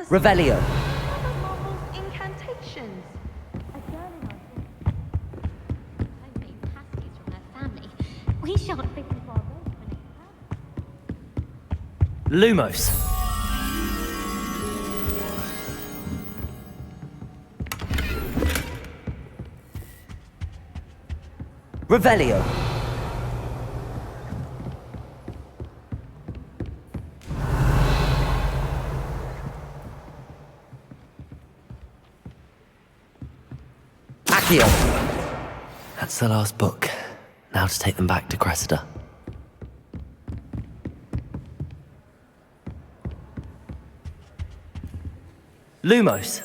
Revelio. Marvel's incantations. A girl in our homemade pasties from her family. We shan't fit into our roles for next time. Lumos. Revelio. Accio. That's the last book. Now to take them back to Cressida. Lumos.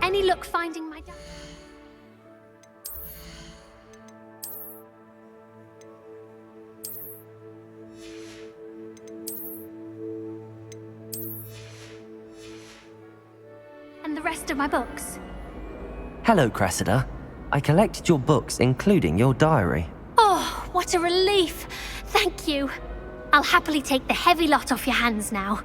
Any luck finding my dad? And the rest of my books? Hello, Cressida. I collected your books, including your diary. Oh, what a relief! Thank you. I'll happily take the heavy lot off your hands now.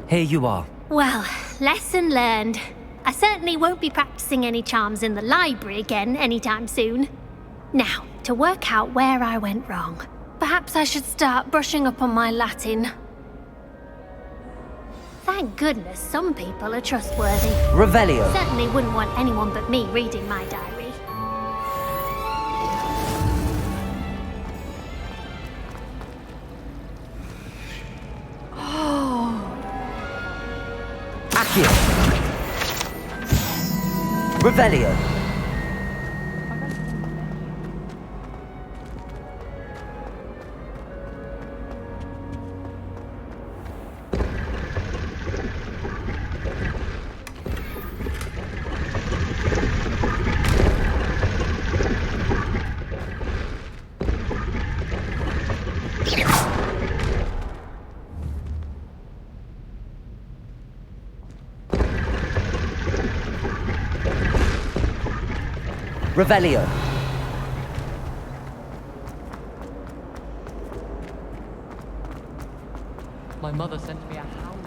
Here you are. Well, lesson learned. I certainly won't be practicing any charms in the library again anytime soon. Now, to work out where I went wrong. Perhaps I should start brushing up on my Latin. Thank goodness some people are trustworthy. Revelio. Certainly wouldn't want anyone but me reading my diary. Accio. Revelio. Revelio. My mother sent me a howler.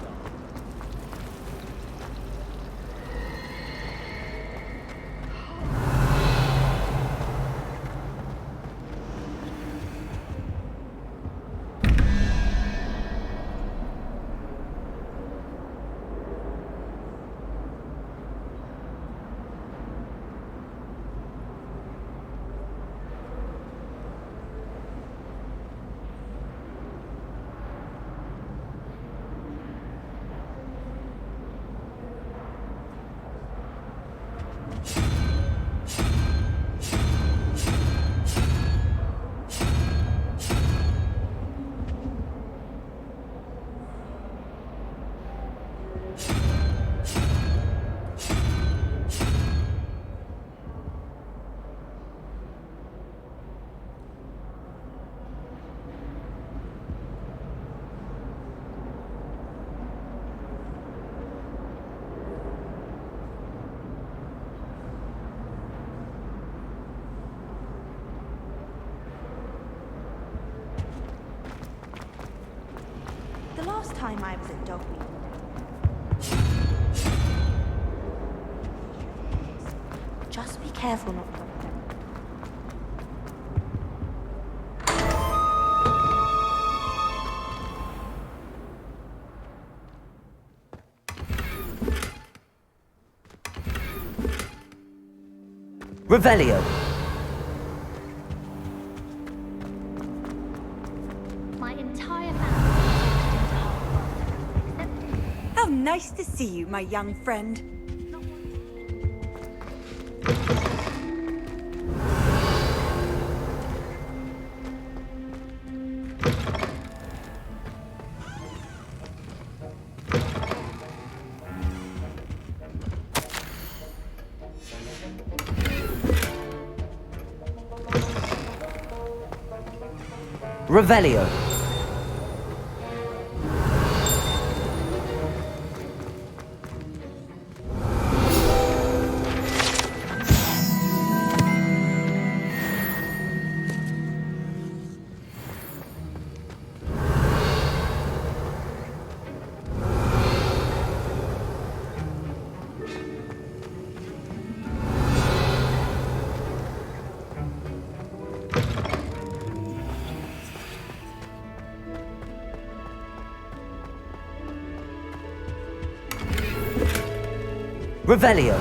The last time I was at Dogmeat. Just be careful not to. Revelio. My entire Nice to see you, my young friend. Revelio. Revelio.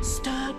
Stirred.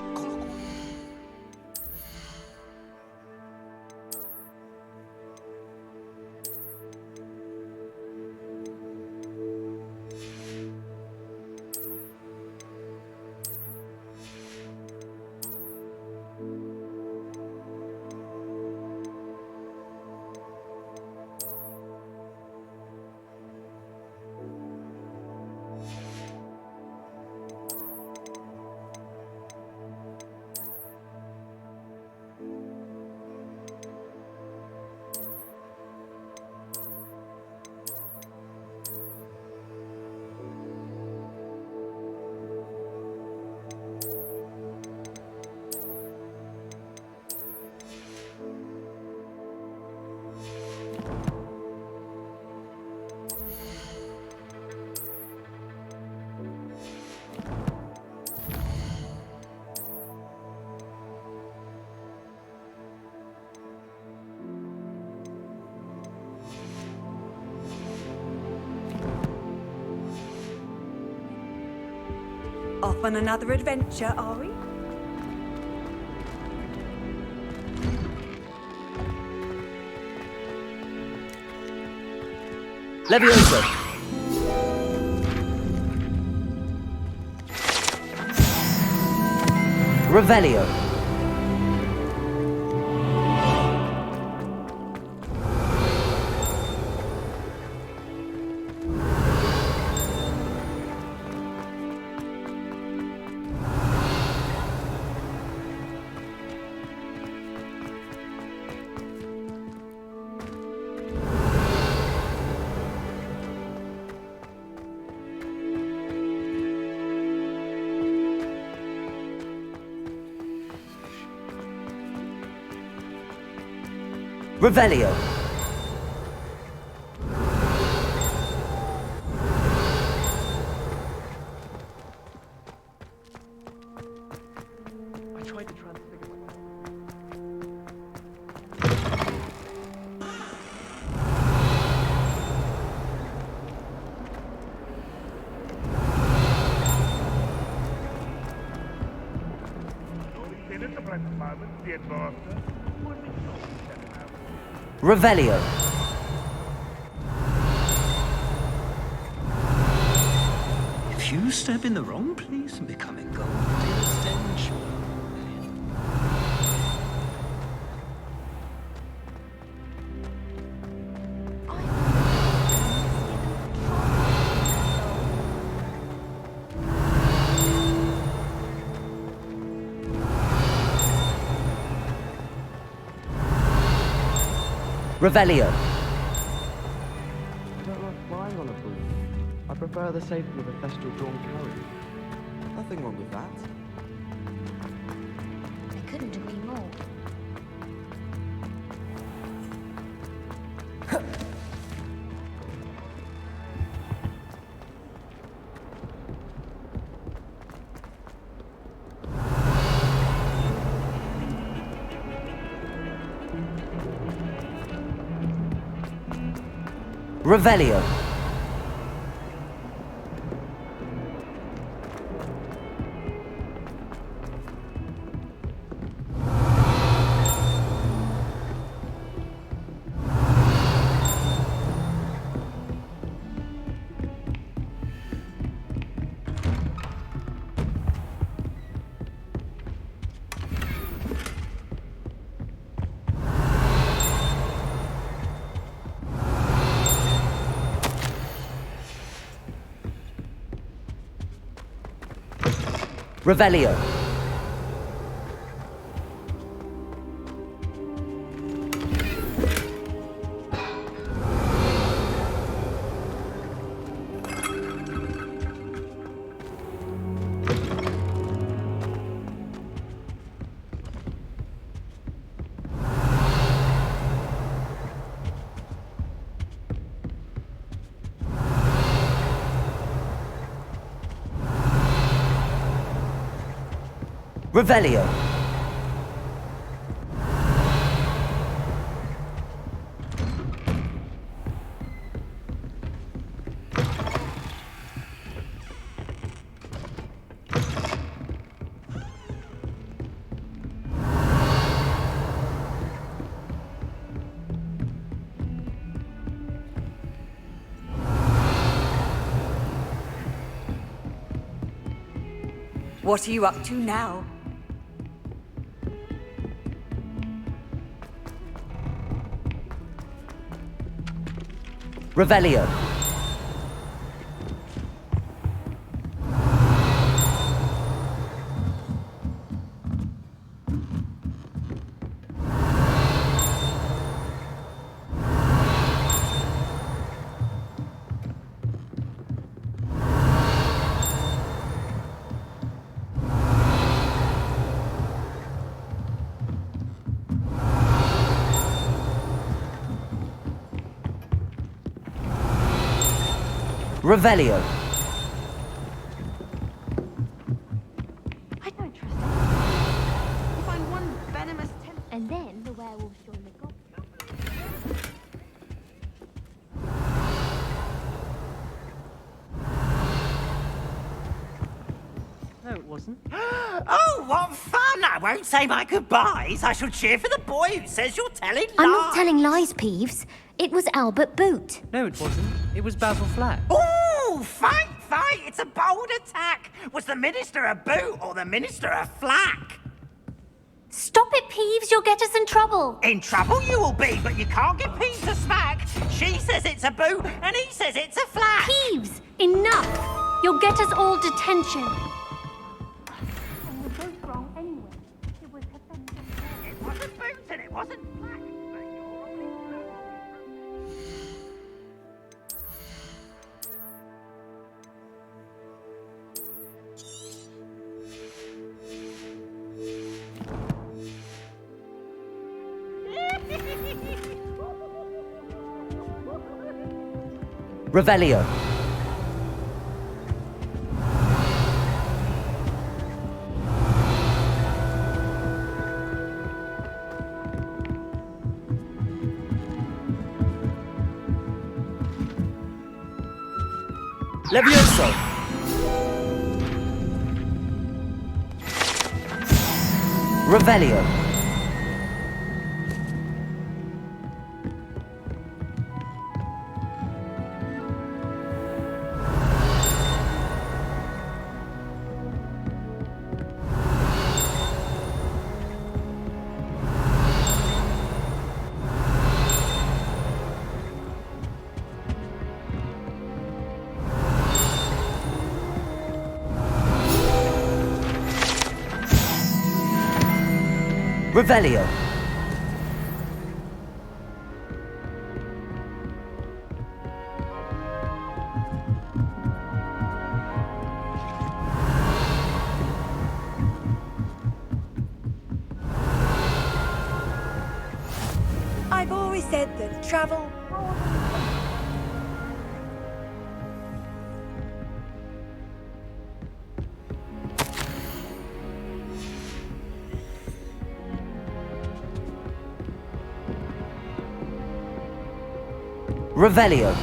Off on another adventure, are we? Levioso. Revelio. Revelio. I tried to transfigure myself. Revelio. If you step in the wrong place and become engulfed in a stench, Revelio. I don't like flying on a broom. I prefer the safety of a festal drawn carriage. Nothing wrong with that. I couldn't agree more. Revelio. Revelio. Revelio. What are you up to now? Revelio. Revelio. I don't trust anyone. You find one venomous And then the werewolves join the goblins. No, it wasn't. Oh, what fun! I won't say my goodbyes. I shall cheer for the boy who says you're telling lies. I'm not telling lies, Peeves. It was Albert Boot. No, it wasn't. It was Basil Flack. Ooh, fight, fight! It's a bold attack. Was the minister a boot or the minister a flack? Stop it, Peeves. You'll get us in trouble. In trouble you will be, but you can't get Pete to smack. She says it's a boot and he says it's a flack. Peeves, enough. You'll get us all detention. And we're both wrong anyway. It was her It wasn't boot and it wasn't flack. But you're Revelio. Levioso. Revelio. Revelio. I've always said that travel... Revelio.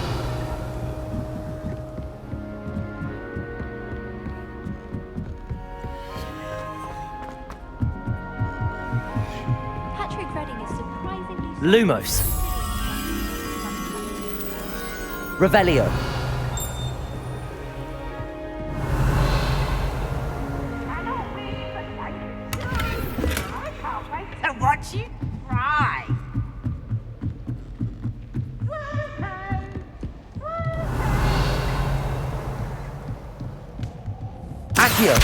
Patrick Redding is surprisingly... Lumos. Revelio. I can't wait to watch you cry. Accio.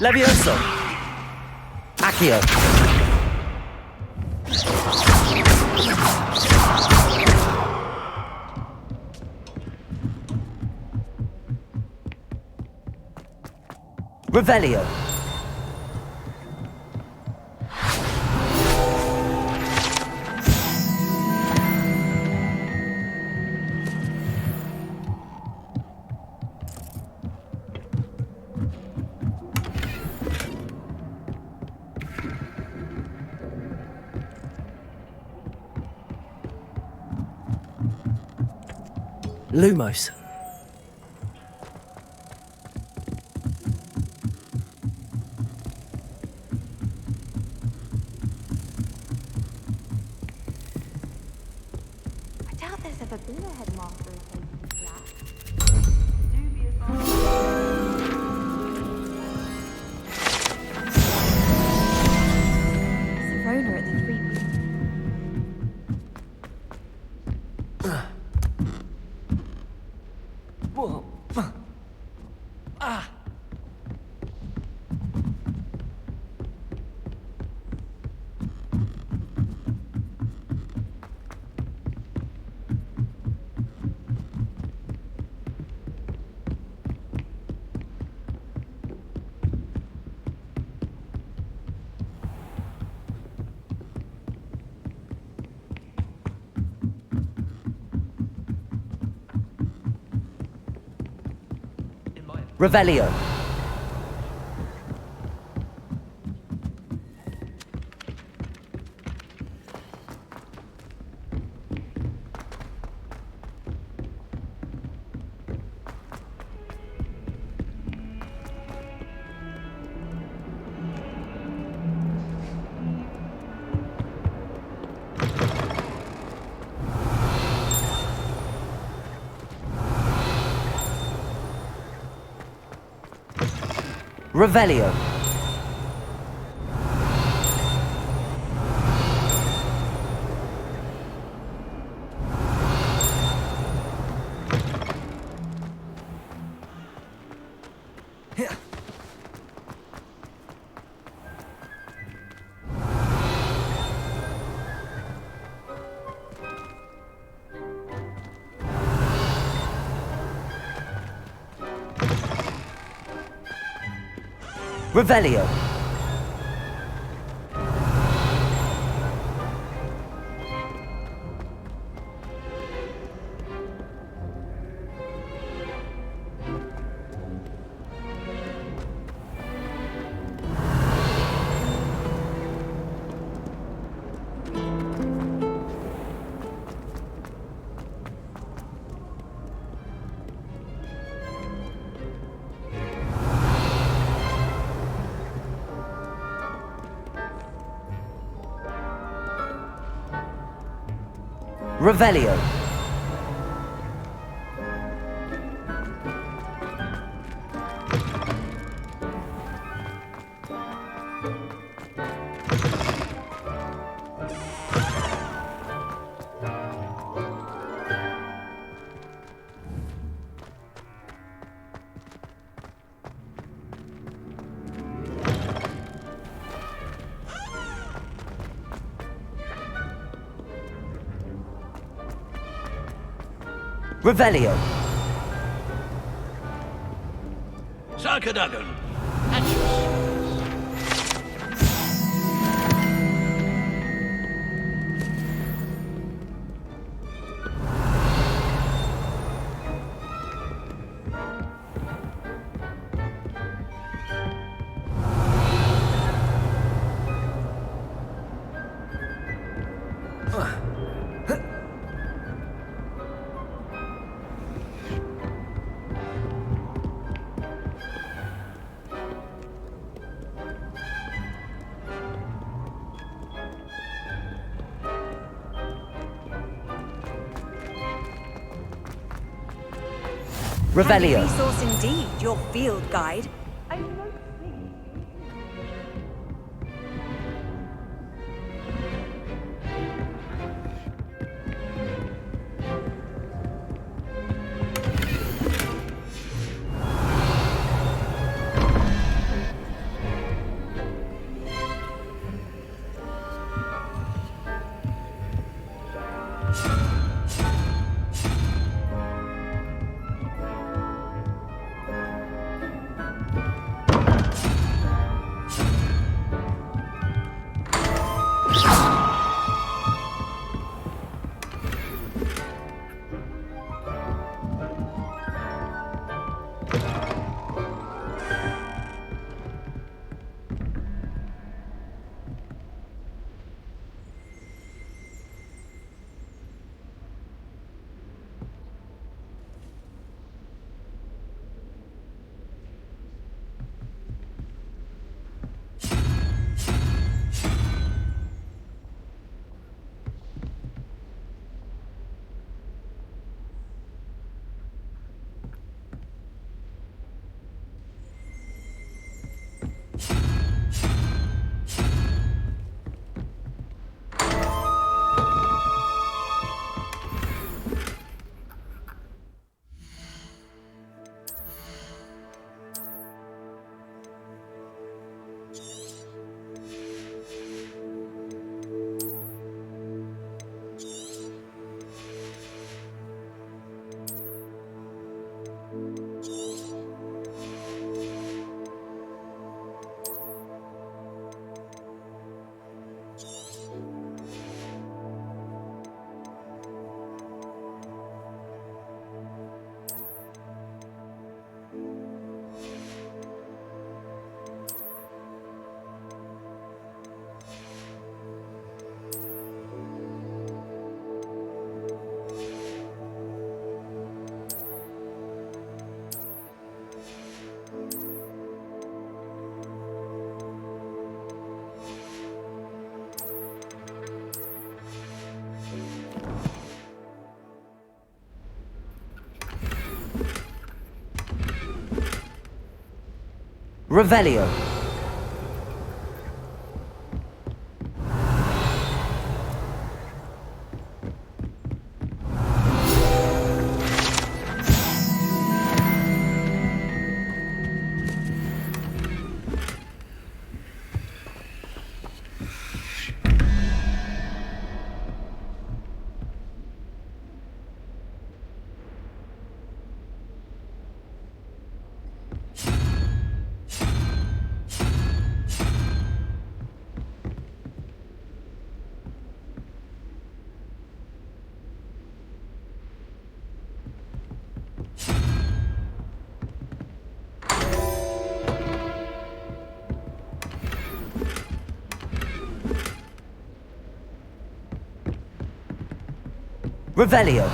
Levioso. Accio. Revelio. Lumos. I doubt there's ever been a headmaster who played flat. Serona at the Three Revelio. Revelio. Revelio. Revelio. Revelio. Sarkadagon. Handy Revelio. resource indeed, your field guide. Revelio. Revelio.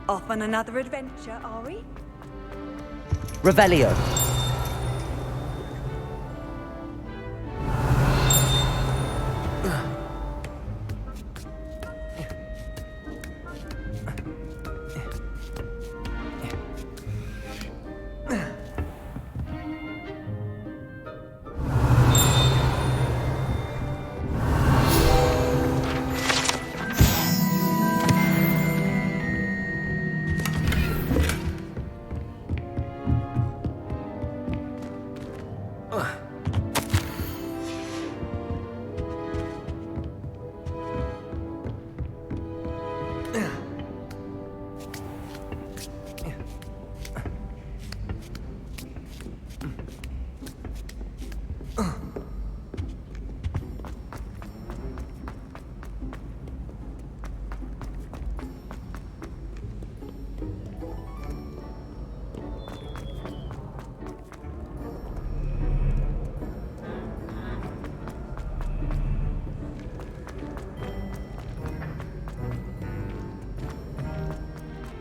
Off on another adventure, are we? Revelio.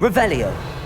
Revelio.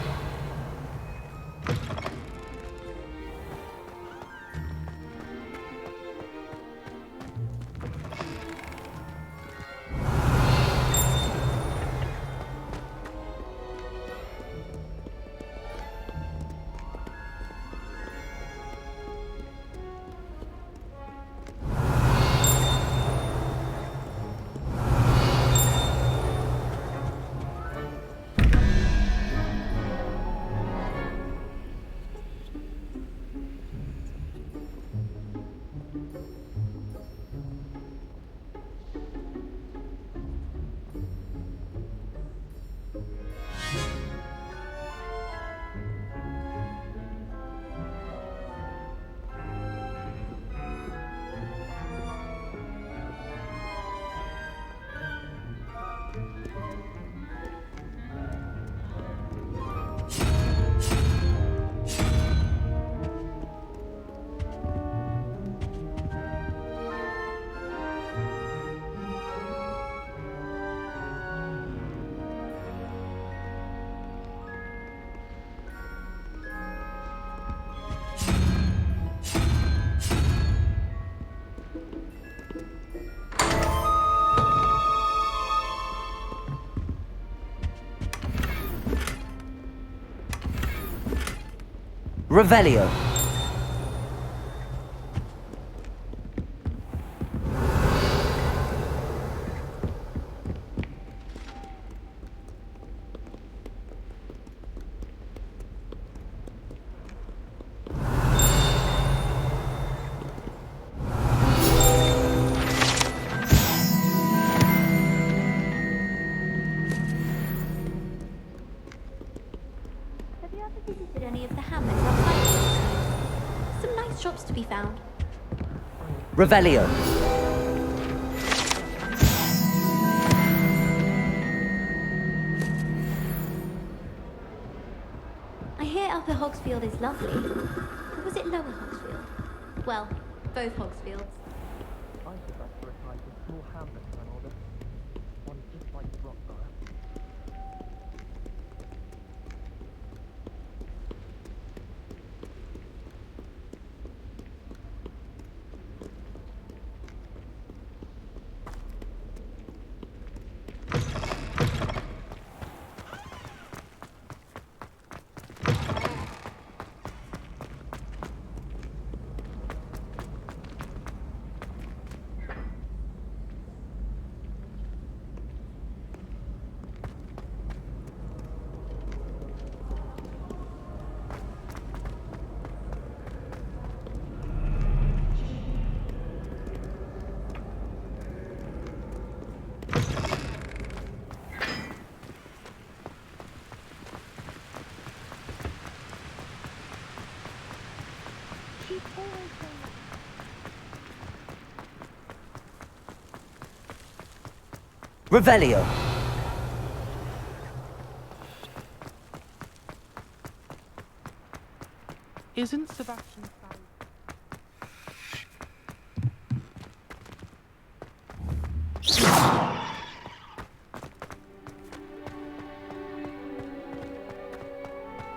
Revelio. Have you ever visited any of the hamlets outside? Some nice shops to be found. Revelio. I hear Upper Hogsfield is lovely. Or was it Lower Hogsfield? Well, both Hogsfields. I prefer to reply to small hamlets than order. One just like Rockborough. Revelio. Isn't Sebastian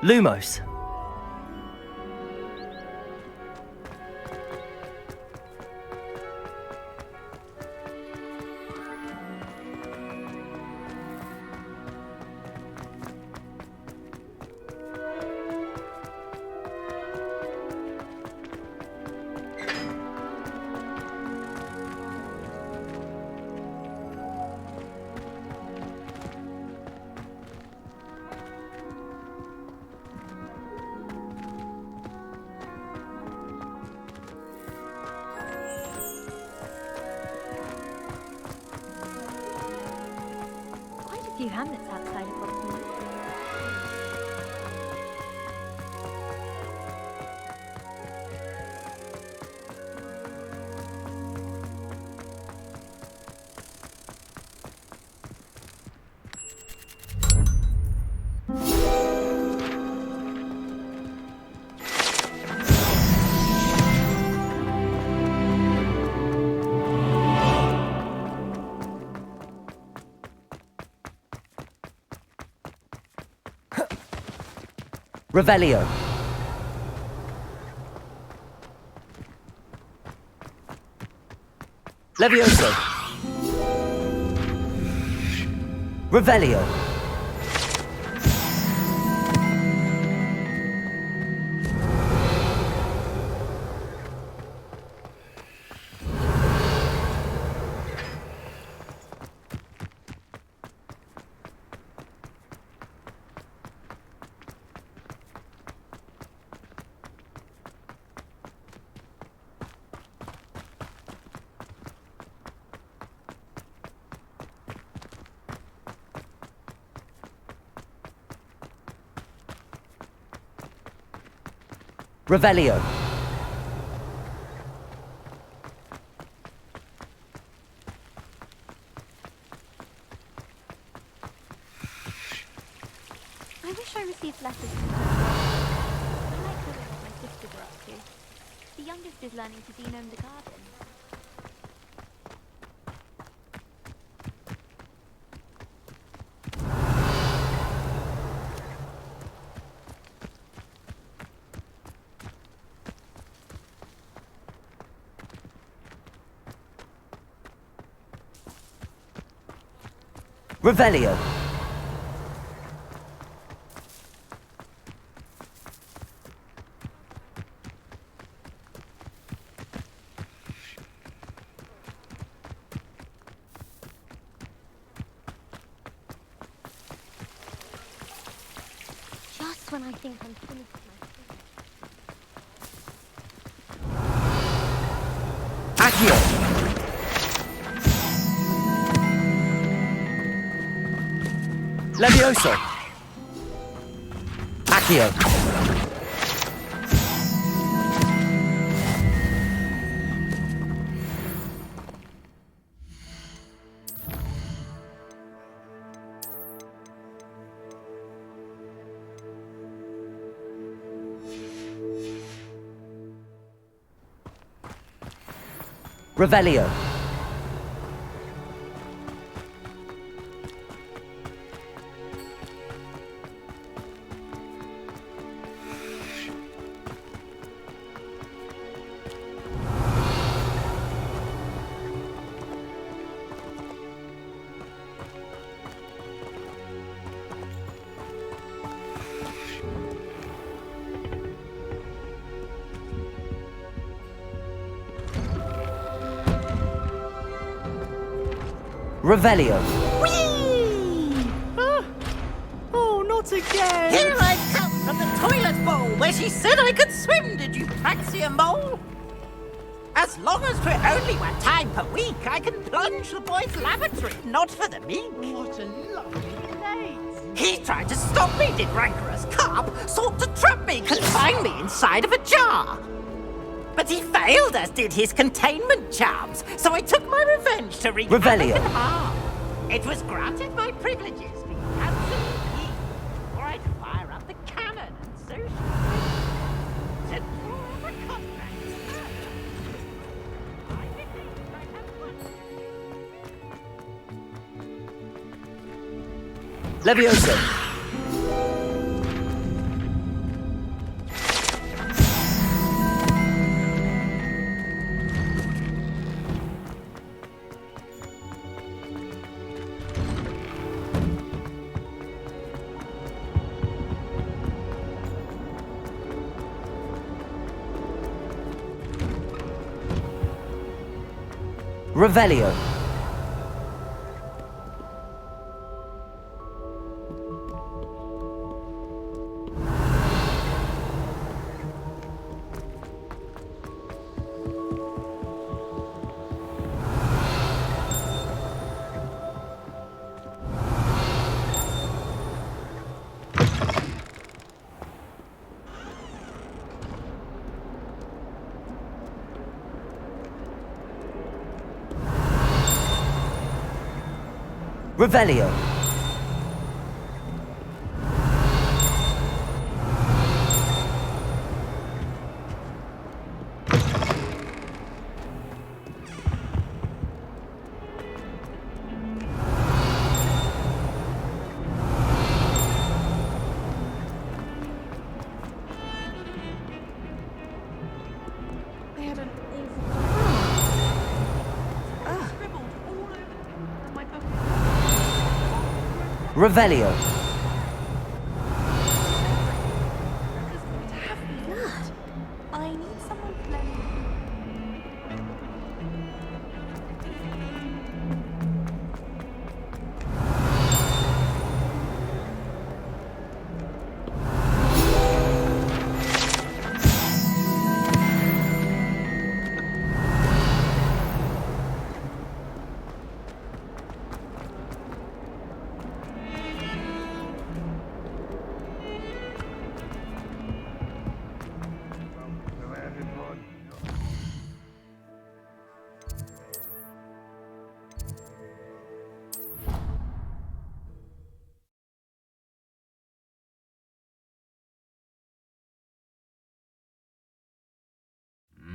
Lumos. Quite a few hamlets outside of Hogsfield. Revelio. Levioso. Revelio. Revelio. I wish I received letters from her. I like hearing what my sisters are up to. The youngest is learning to genome the garden. Revelio. when I think I'm finished with my Accio. Levioso. Accio. Revelio. Revelio. Oh, not again! Here I come from the toilet bowl where she said I could swim, did you fancy a mole? As long as for only 1 time per week, I can plunge the boy's lavatory, not for the meek. What a lovely place! He tried to stop me, did rancorous carp, sought to trap me, confine me inside of a jar. But he failed, as did his containment charms, so I took my revenge to wreak Revelio. havoc and harm. It was granted my privileges for the absolute heat, or I'd fire up the cannon and so should to draw the contracts. I believe I have won. Levioso. Revelio. Revelio. I had an awful scribbled all over my book. Revelio. I need someone to lend me.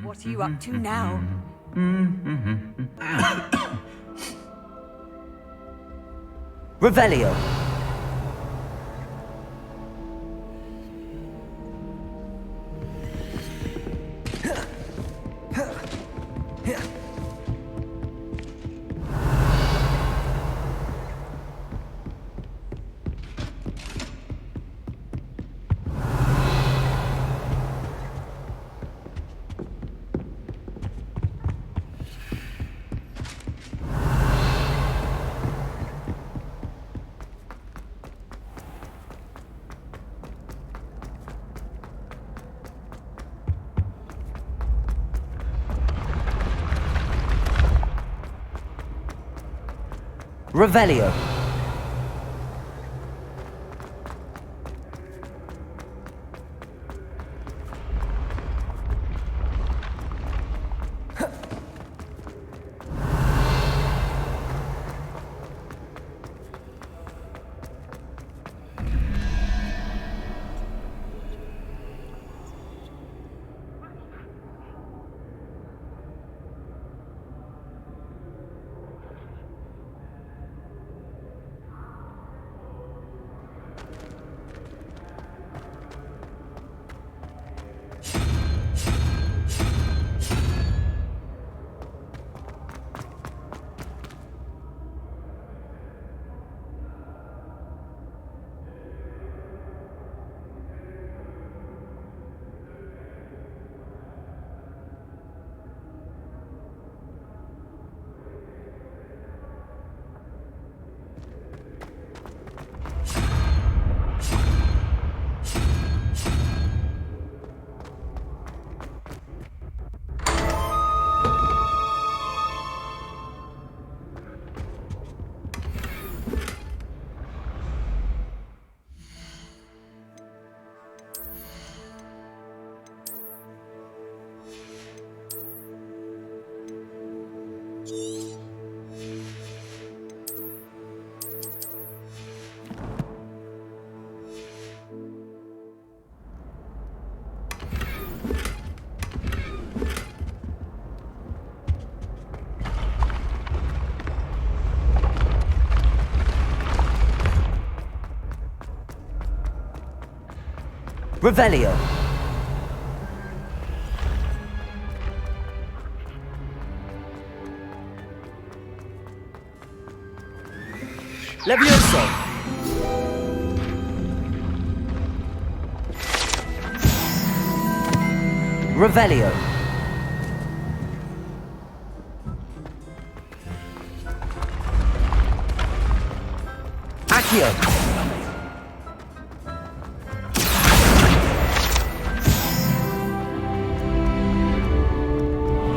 What are you up to now? Revelio. Revelio. Revelio. Levioso. Revelio. Accio.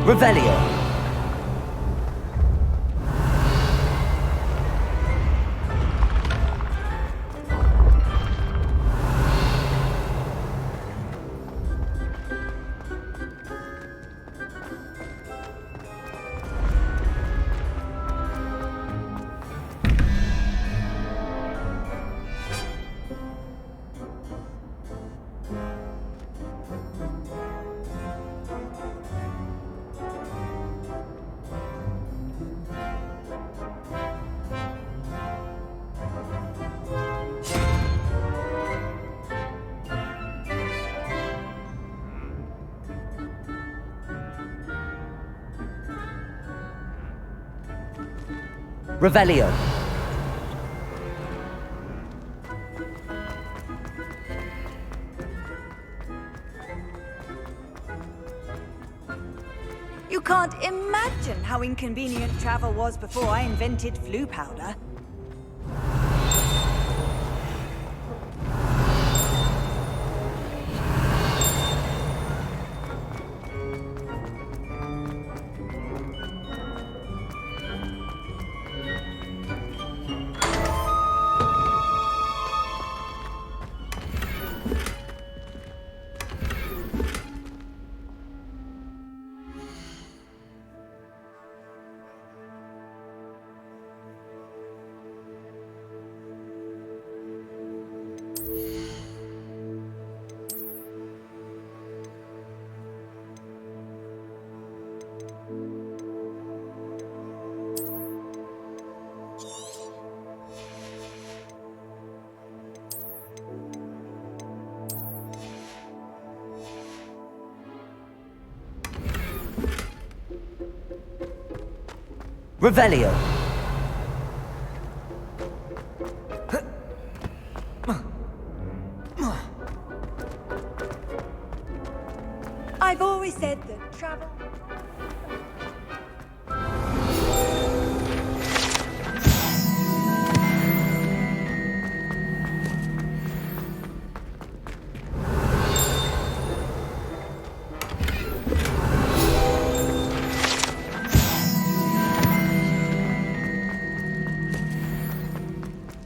Revelio. Revelio. You can't imagine how inconvenient travel was before I invented flu powder. Revelio. I've always said that travel...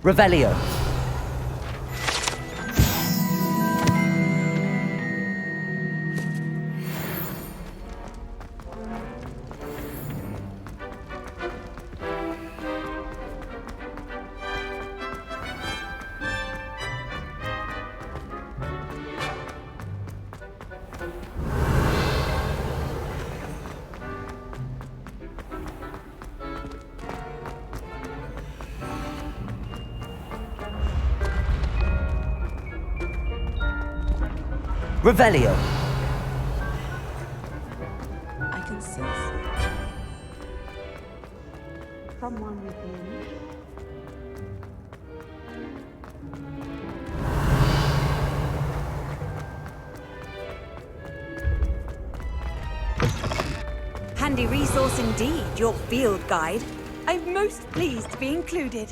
Revelio. Revelio. I can sense someone within. Handy resource indeed, your field guide. I'm most pleased to be included.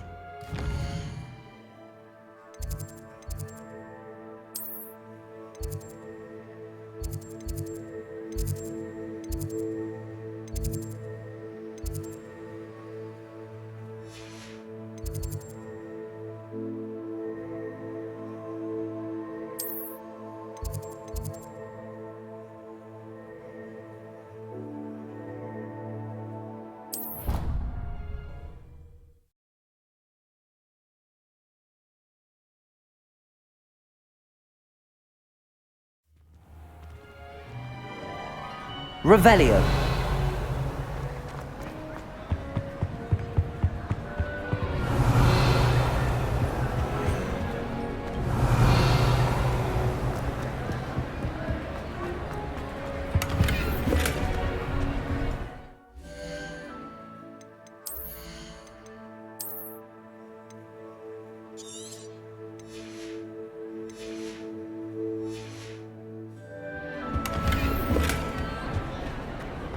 Revelio.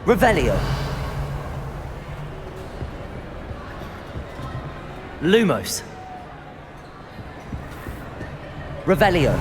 Revelio. Lumos. Revelio.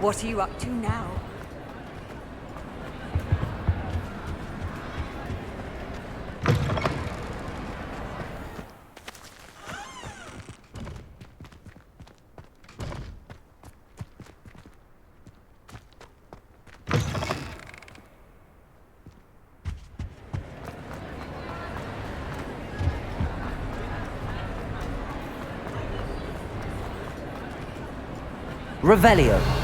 What are you up to now? Revelio.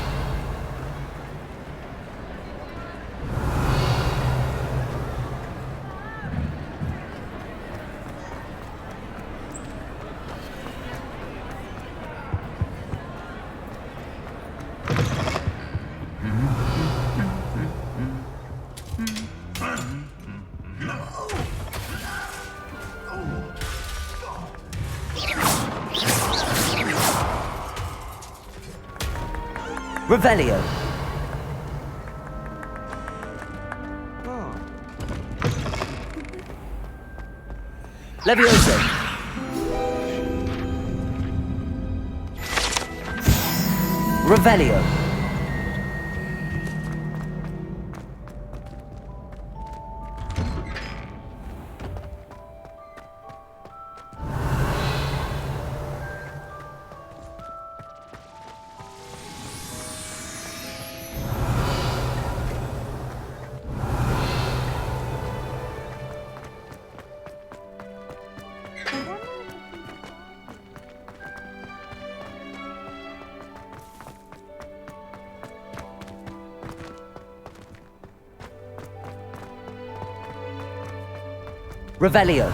Revelio. Ah, Levioso. Revelio. Revelio.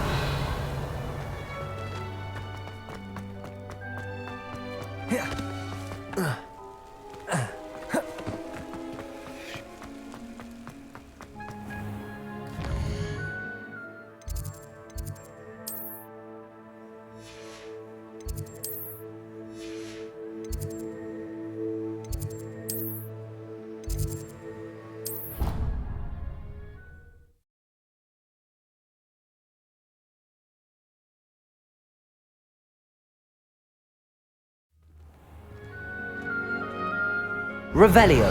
Revelio.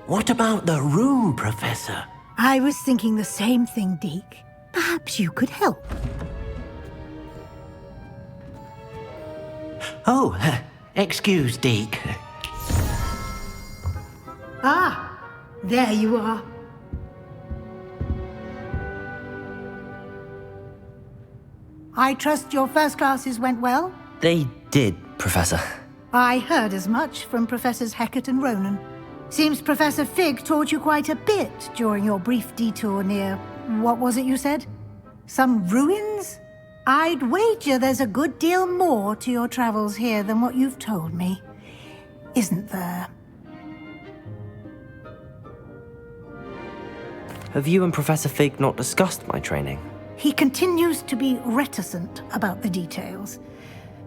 What about the room, Professor? I was thinking the same thing, Deke. Perhaps you could help. Oh, excuse, Deke. Ah, there you are. I trust your first classes went well? They did, Professor. I heard as much from Professors Hecat and Ronan. Seems Professor Fig taught you quite a bit during your brief detour near... what was it you said? Some ruins? I'd wager there's a good deal more to your travels here than what you've told me. Isn't there? Have you and Professor Fig not discussed my training? He continues to be reticent about the details,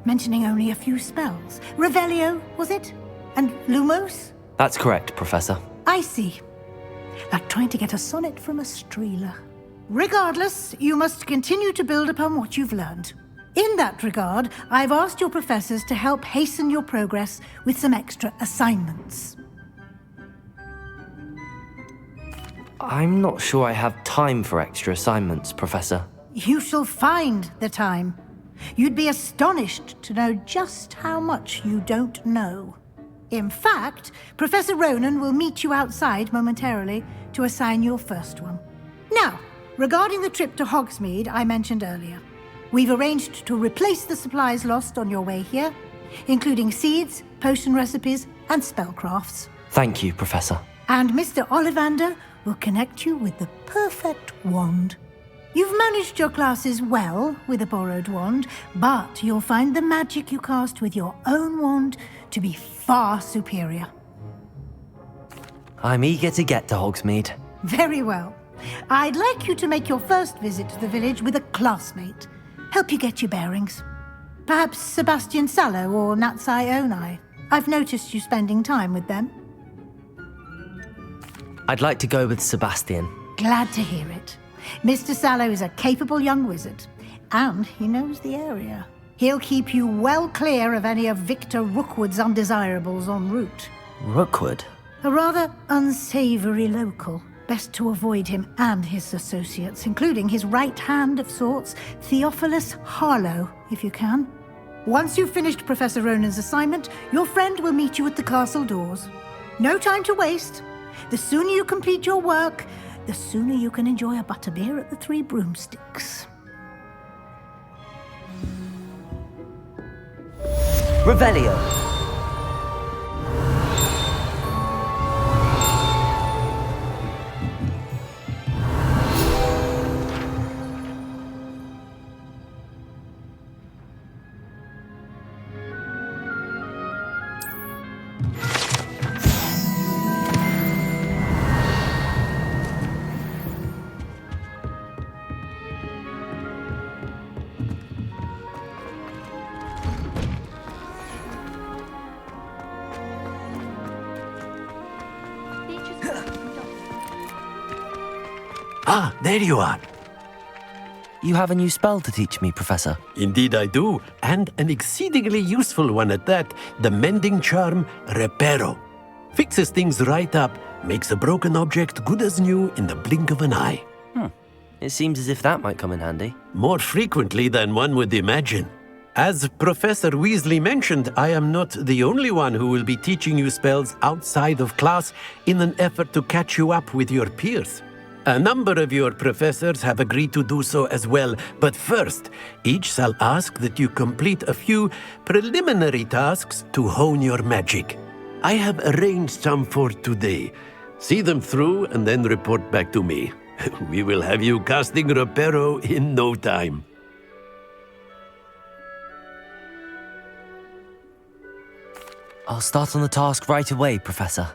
mentioning only a few spells. Revelio, was it? And Lumos? That's correct, Professor. I see. Like trying to get a sonnet from a streeler. Regardless, you must continue to build upon what you've learned. In that regard, I've asked your professors to help hasten your progress with some extra assignments. I'm not sure I have time for extra assignments, Professor. You shall find the time. You'd be astonished to know just how much you don't know. In fact, Professor Ronan will meet you outside momentarily to assign your first one. Now, regarding the trip to Hogsmeade I mentioned earlier, we've arranged to replace the supplies lost on your way here, including seeds, potion recipes, and spellcrafts. Thank you, Professor. And Mr. Ollivander will connect you with the perfect wand. You've managed your classes well with a borrowed wand, but you'll find the magic you cast with your own wand to be far superior. I'm eager to get to Hogsmeade. Very well. I'd like you to make your first visit to the village with a classmate. Help you get your bearings. Perhaps Sebastian Sallow or Natsai Onai. I've noticed you spending time with them. I'd like to go with Sebastian. Glad to hear it. Mr. Sallow is a capable young wizard, and he knows the area. He'll keep you well clear of any of Victor Rookwood's undesirables en route. Rookwood? A rather unsavory local. Best to avoid him and his associates, including his right hand of sorts, Theophilus Harlow, if you can. Once you've finished Professor Ronan's assignment, your friend will meet you at the castle doors. No time to waste. The sooner you complete your work, the sooner you can enjoy a butterbeer at the Three Broomsticks. Revelio. Ah, there you are. You have a new spell to teach me, Professor. Indeed I do, and an exceedingly useful one at that. The mending charm, Reparo. Fixes things right up, makes a broken object good as new in the blink of an eye. It seems as if that might come in handy. More frequently than one would imagine. As Professor Weasley mentioned, I am not the only one who will be teaching you spells outside of class in an effort to catch you up with your peers. A number of your professors have agreed to do so as well, but first, each shall ask that you complete a few preliminary tasks to hone your magic. I have arranged some for today. See them through and then report back to me. We will have you casting Reparo in no time. I'll start on the task right away, Professor.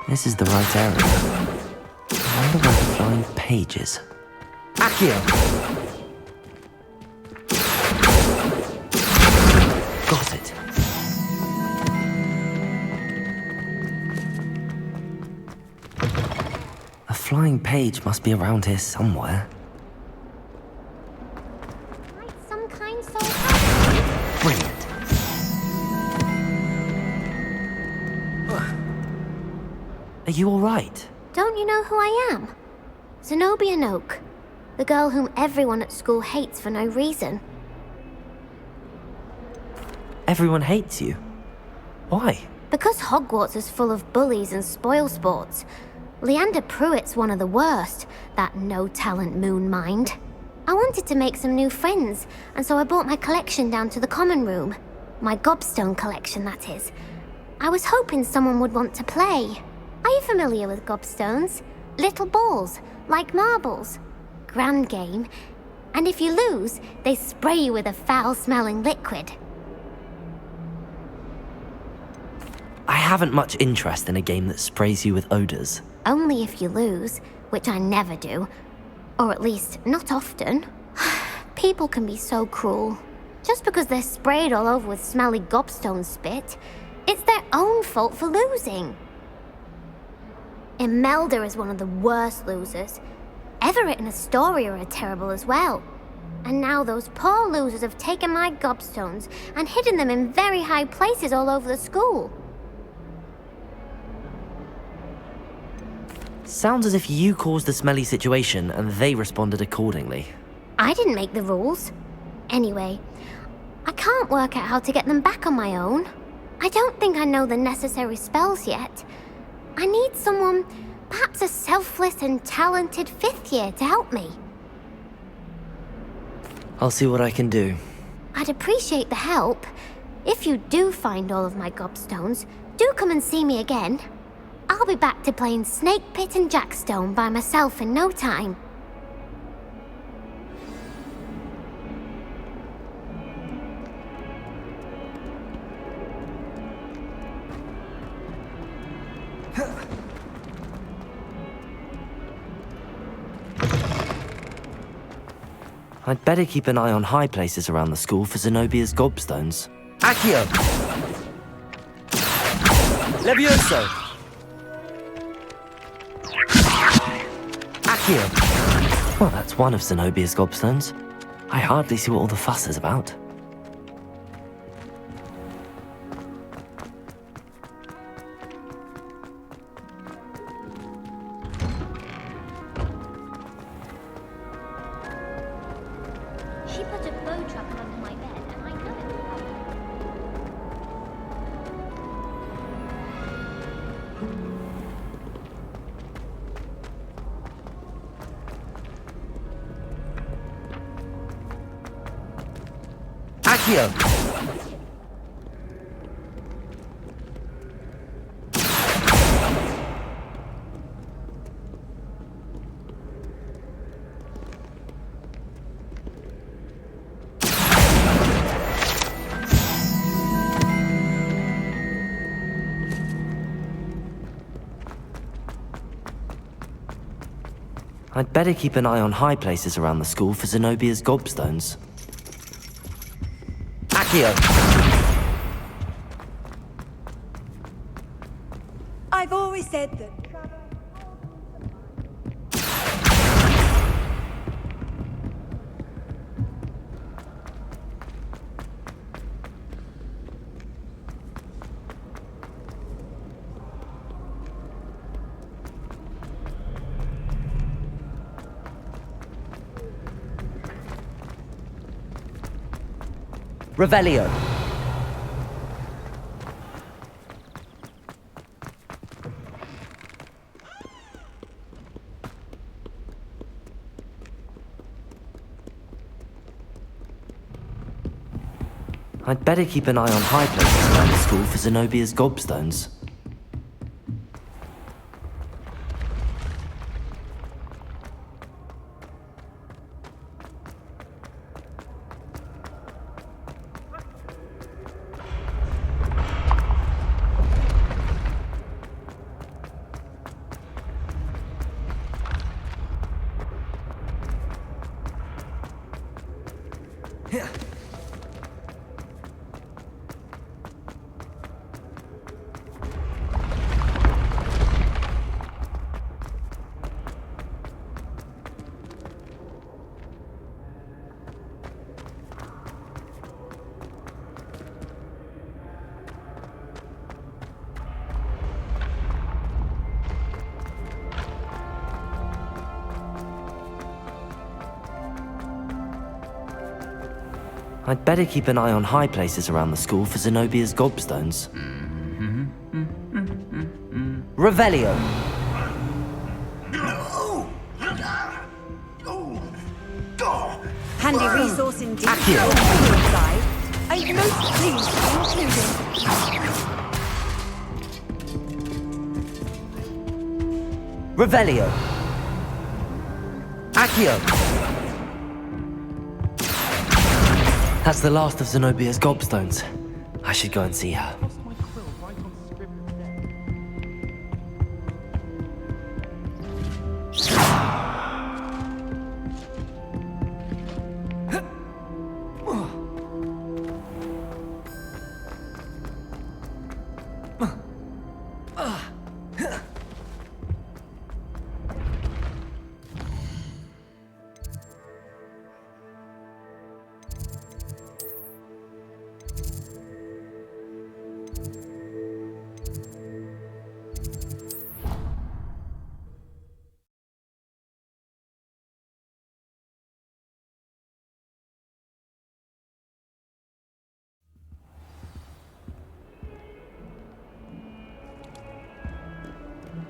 This is the right area. I wonder where the flying page is. Accio. Got it. A flying page must be around here somewhere. Like some kind so Brilliant. Are you all right? Don't you know who I am? Zenobia Noak, the girl whom everyone at school hates for no reason. Everyone hates you. Why? Because Hogwarts is full of bullies and spoilsports. Leander Pruitt's one of the worst, that no-talent moon mind. I wanted to make some new friends, and so I brought my collection down to the common room. My gobstone collection, that is. I was hoping someone would want to play. Are you familiar with gobstones? Little balls, like marbles. Grand game. And if you lose, they spray you with a foul-smelling liquid. I haven't much interest in a game that sprays you with odors. Only if you lose, which I never do. Or at least, not often. People can be so cruel. Just because they're sprayed all over with smelly gobstone spit, it's their own fault for losing. Imelda is one of the worst losers. Everett and Astoria are terrible as well. And now those poor losers have taken my gobstones and hidden them in very high places all over the school. Sounds as if you caused the smelly situation and they responded accordingly. I didn't make the rules. Anyway, I can't work out how to get them back on my own. I don't think I know the necessary spells yet. I need someone, perhaps a selfless and talented fifth year to help me. I'll see what I can do. I'd appreciate the help. If you do find all of my gobstones, do come and see me again. I'll be back to playing Snake Pit and Jackstone by myself in no time. I'd better keep an eye on high places around the school for Zenobia's gobstones. Accio. Levioso. Accio. Well, that's one of Zenobia's gobstones. I hardly see what all the fuss is about. She put a bow truck under my bed, and I know it. Accio. I'd better keep an eye on high places around the school for Zenobia's gobstones. Accio. I've always said that. Revelio. I'd better keep an eye on high places around the school for Zenobia's gobstones. I'd better keep an eye on high places around the school for Zenobia's gobstones. Revelio. Handy resource indeed. Accio. Side. I'm most pleased to include it. Revelio. Accio. That's the last of Zenobia's gobstones. I should go and see her. Lost my quill right on Scribbler's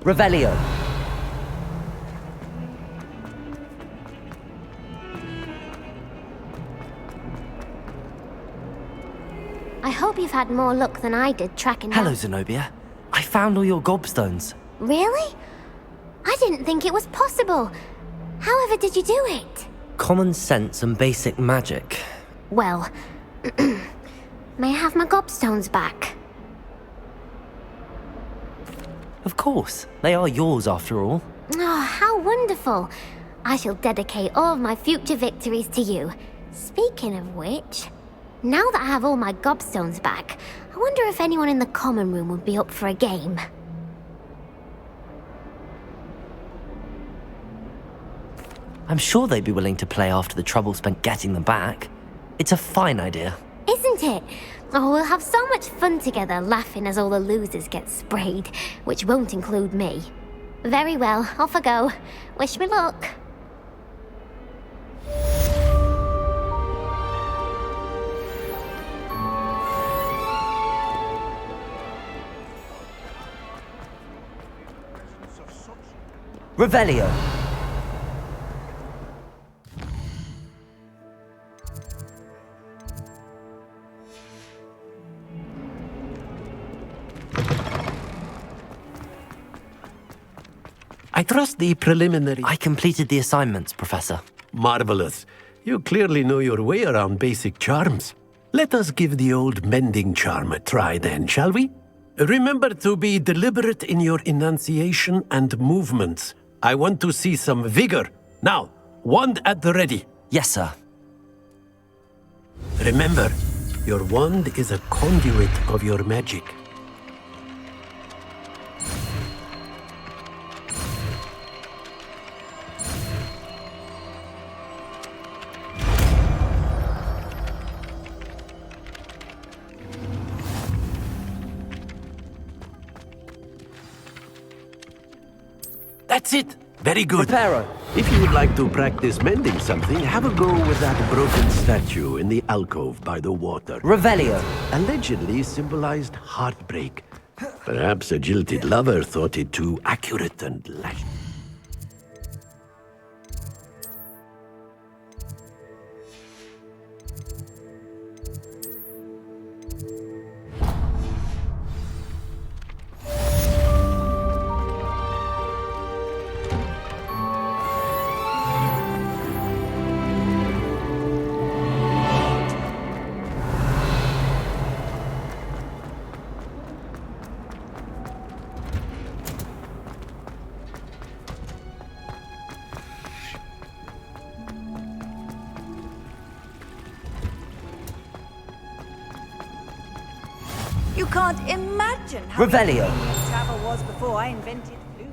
Revelio. I hope you've had more luck than I did tracking Hello, down... Zenobia. I found all your gobstones. Really? I didn't think it was possible. However did you do it? Common sense and basic magic. Well, may I have my gobstones back? Of course. They are yours after all. Oh, how wonderful. I shall dedicate all of my future victories to you. Speaking of which, now that I have all my gobstones back, I wonder if anyone in the common room would be up for a game. I'm sure they'd be willing to play after the trouble spent getting them back. It's a fine idea. Isn't it? Oh, we'll have so much fun together laughing as all the losers get sprayed, which won't include me. Very well, off I go. Wish me luck. Revelio. I trust the preliminary... I completed the assignments, Professor. Marvelous. You clearly know your way around basic charms. Let us give the old mending charm a try then, shall we? Remember to be deliberate in your enunciation and movements. I want to see some vigor. Now, wand at the ready. Yes, sir. Remember, your wand is a conduit of your magic. That's it. Very good. Reparo. If you would like to practice mending something, have a go with that broken statue in the alcove by the water. Revelio. Allegedly symbolized heartbreak. Perhaps a jilted lover thought it too accurate and lash. You can't imagine how Revelio. inconvenient travel was before I invented Floo.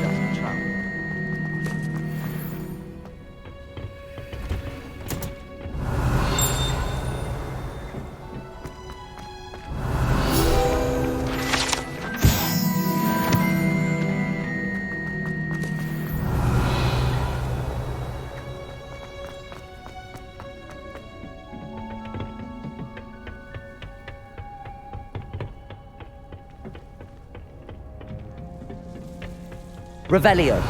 Just travel. Revelio.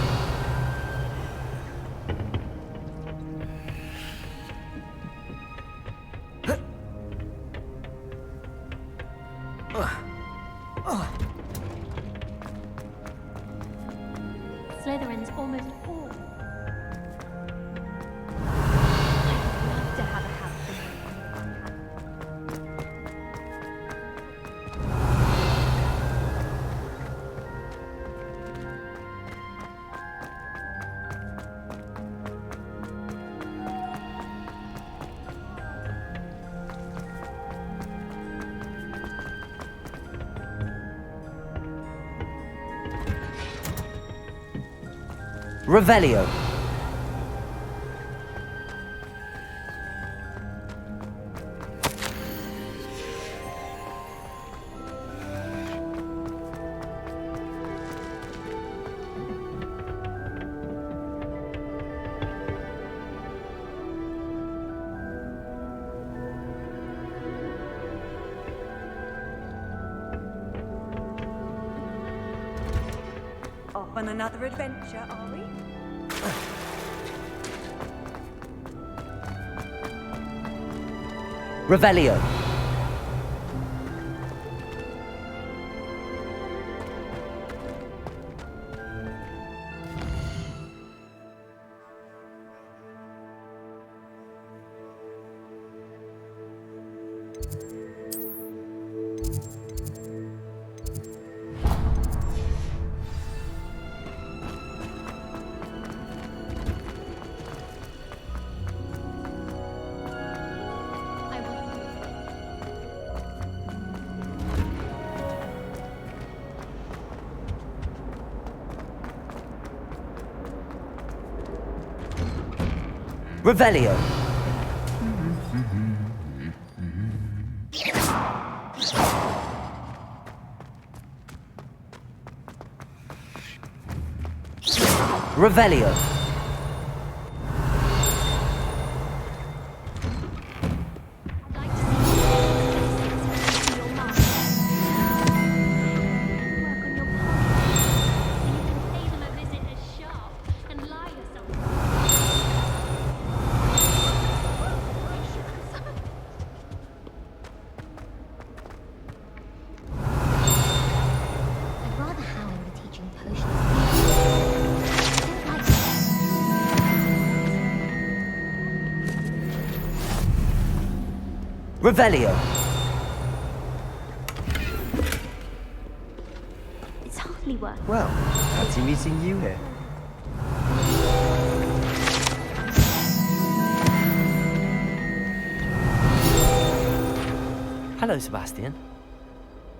Slytherin's almost all. I'd love to have a house somewhere. Revelio. Off on another adventure, are we? Revelio. I will. Revelio. Revelio. I'd like to see your mark. Work on your part, so you can pay them a visit as sharp and lie to someone. I'd rather Howard were teaching potions. I don't like Revelio. It's hardly worth it. Well, fancy meeting you here. Hello, Sebastian.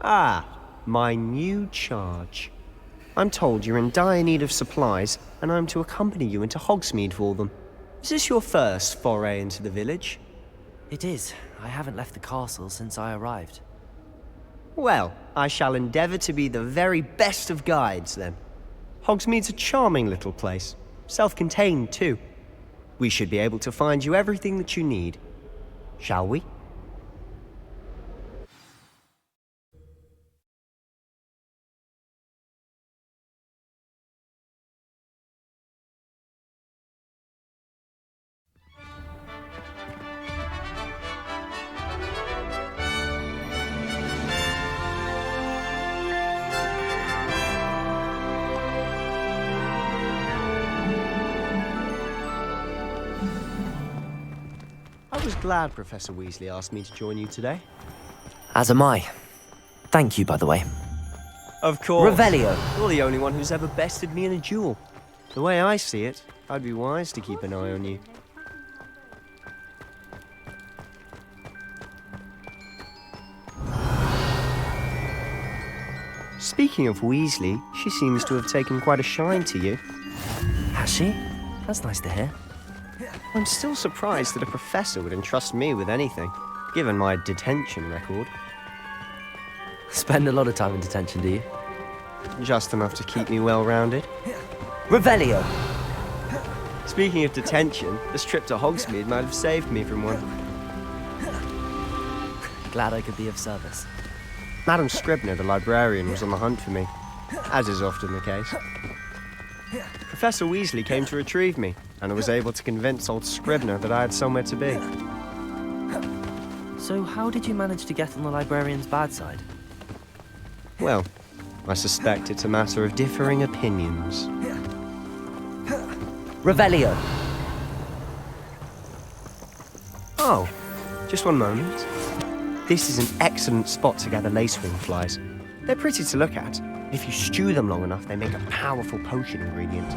Ah, my new charge. I'm told you're in dire need of supplies, and I'm to accompany you into Hogsmeade for them. Is this your first foray into the village? It is. I haven't left the castle since I arrived. Well, I shall endeavour to be the very best of guides, then. Hogsmeade's a charming little place. Self-contained, too. We should be able to find you everything that you need. Shall we? I was glad Professor Weasley asked me to join you today. As am I. Thank you, by the way. Of course. Revelio. You're the only one who's ever bested me in a duel. The way I see it, I'd be wise to keep an eye on you. Speaking of Weasley, she seems to have taken quite a shine to you. Has she? That's nice to hear. I'm still surprised that a professor would entrust me with anything, given my detention record. Spend a lot of time in detention, do you? Just enough to keep me well-rounded. Revelio. Speaking of detention, this trip to Hogsmeade might have saved me from one. Glad I could be of service. Madam Scribner, the librarian, was on the hunt for me, as is often the case. Professor Weasley came to retrieve me, and I was able to convince old Scribner that I had somewhere to be. So how did you manage to get on the librarian's bad side? Well, I suspect it's a matter of differing opinions. Revelio. Oh, just one moment. This is an excellent spot to gather lacewing flies. They're pretty to look at. If you stew them long enough, they make a powerful potion ingredient.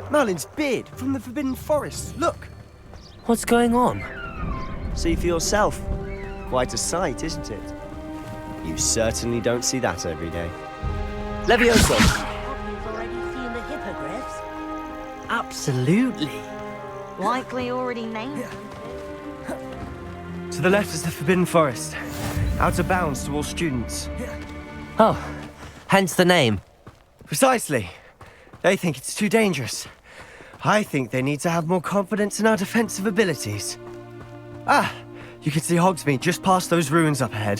Merlin's beard from the Forbidden Forest. Look! What's going on? See for yourself. Quite a sight, isn't it? You certainly don't see that every day. Levioso. You've already seen the hippogriffs? Absolutely. Likely already named them. To the left is the Forbidden Forest. Out of bounds to all students. Oh, hence the name. Precisely. They think it's too dangerous. I think they need to have more confidence in our defensive abilities. Ah, you can see Hogsmeade just past those ruins up ahead.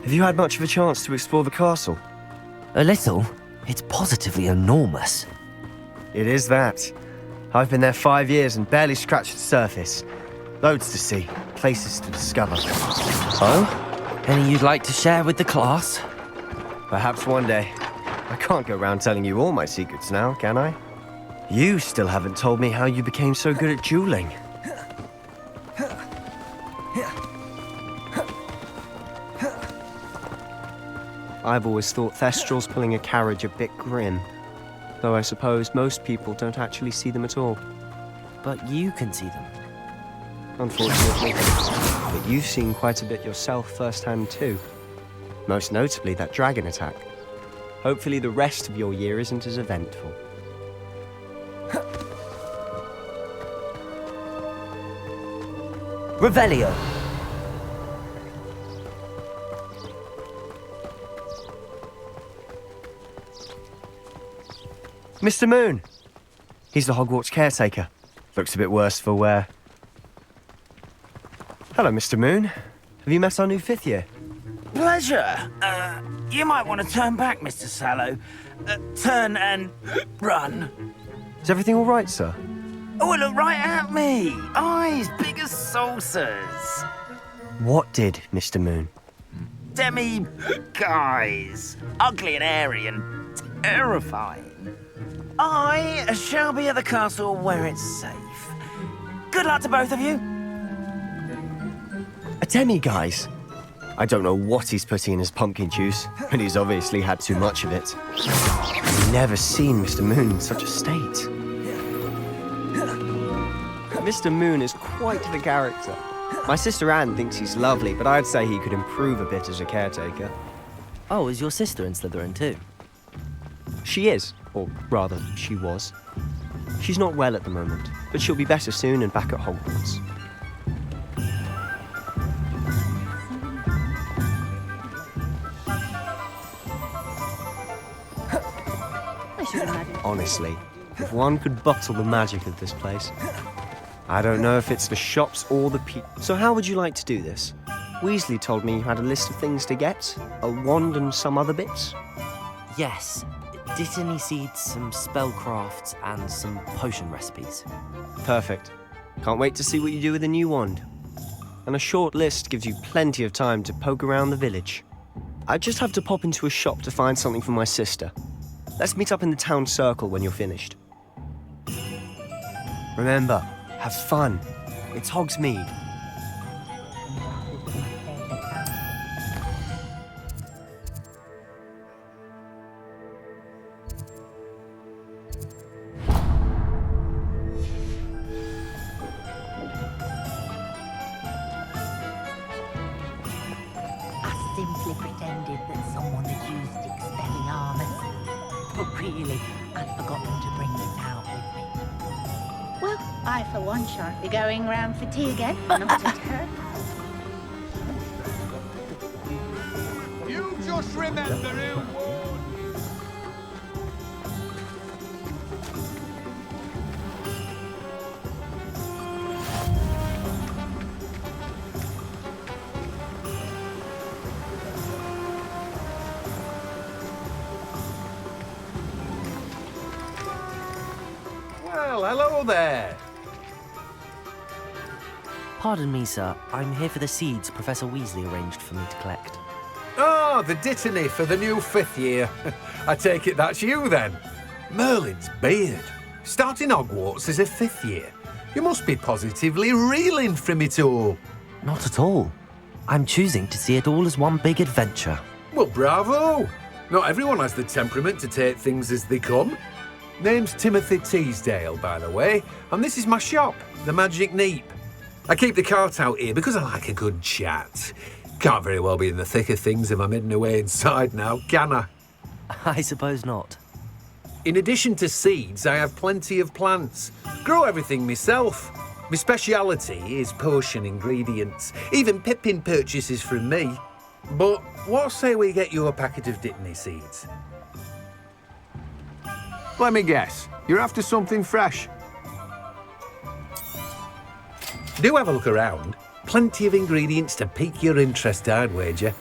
Have you had much of a chance to explore the castle? A little. It's positively enormous. It is that. I've been there 5 years and barely scratched the surface. Loads to see, places to discover. Oh? Any you'd like to share with the class? Perhaps one day. I can't go around telling you all my secrets now, can I? You still haven't told me how you became so good at dueling. I've always thought Thestrals pulling a carriage a bit grim, though I suppose most people don't actually see them at all. But you can see them. Unfortunately. But you've seen quite a bit yourself firsthand too. Most notably that dragon attack. Hopefully the rest of your year isn't as eventful. Revelio. Mr. Moon! He's the Hogwarts caretaker. Looks a bit worse for wear. Hello, Mr. Moon. Have you met our new 5th year? Pleasure. You might want to turn back, Mr. Sallow. Turn and run. Is everything all right, sir? Oh, look right at me. Eyes big as saucers. What did, Mr. Moon? Guys. Ugly and airy and terrifying. I shall be at the castle where it's safe. Good luck to both of you. A demi-guise? I don't know what he's putting in his pumpkin juice, but he's obviously had too much of it. I've never seen Mr. Moon in such a state. Mr. Moon is quite the character. My sister Anne thinks he's lovely, but I'd say he could improve a bit as a caretaker. Oh, is your sister in Slytherin too? She is, or rather, she was. She's not well at the moment, but she'll be better soon and back at Hogwarts. Honestly, if one could bottle the magic of this place. I don't know if it's the shops or the people. So how would you like to do this? Weasley told me you had a list of things to get, a wand and some other bits. Yes. Dittany seeds, some spellcrafts, and some potion recipes. Perfect. Can't wait to see what you do with the new wand. And a short list gives you plenty of time to poke around the village. I just have to pop into a shop to find something for my sister. Let's meet up in the town circle when you're finished. Remember, have fun. It's Hogsmeade. I simply pretended that someone had used Expelliarmus. But really, I'd forgotten to bring it out with me. Well, I for one shan't be going round for tea again, not at her. You just remember who won. Well, hello there. Pardon me, sir. I'm here for the seeds Professor Weasley arranged for me to collect. Oh, the Dittany for the new 5th year. I take it that's you, then. Merlin's beard. Starting Hogwarts as a 5th year. You must be positively reeling from it all. Not at all. I'm choosing to see it all as one big adventure. Well, bravo. Not everyone has the temperament to take things as they come. Name's Timothy Teasdale, by the way, and this is my shop, the Magic Neep. I keep the cart out here because I like a good chat. Can't very well be in the thick of things if I'm hidden away inside now, can I? I suppose not. In addition to seeds, I have plenty of plants. Grow everything myself. My speciality is potion ingredients. Even Pippin purchases from me. But what say we get you a packet of Dittany seeds? Let me guess. You're after something fresh. Do have a look around. Plenty of ingredients to pique your interest, I'd wager.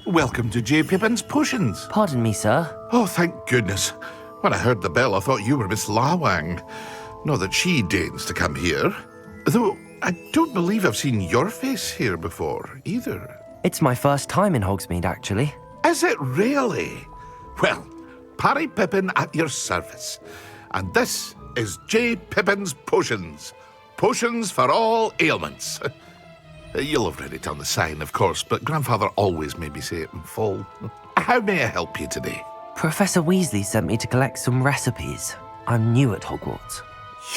Welcome to J. Pippin's Potions. Pardon me, sir. Oh, thank goodness. When I heard the bell, I thought you were Miss Lawang. Not that she deigns to come here. Though I don't believe I've seen your face here before, either. It's my first time in Hogsmeade, actually. Is it really? Well, Parry Pippin at your service. And this is J. Pippin's Potions. Potions for all ailments. You'll have read it on the sign, of course, but Grandfather always made me say it in full. How may I help you today? Professor Weasley sent me to collect some recipes. I'm new at Hogwarts.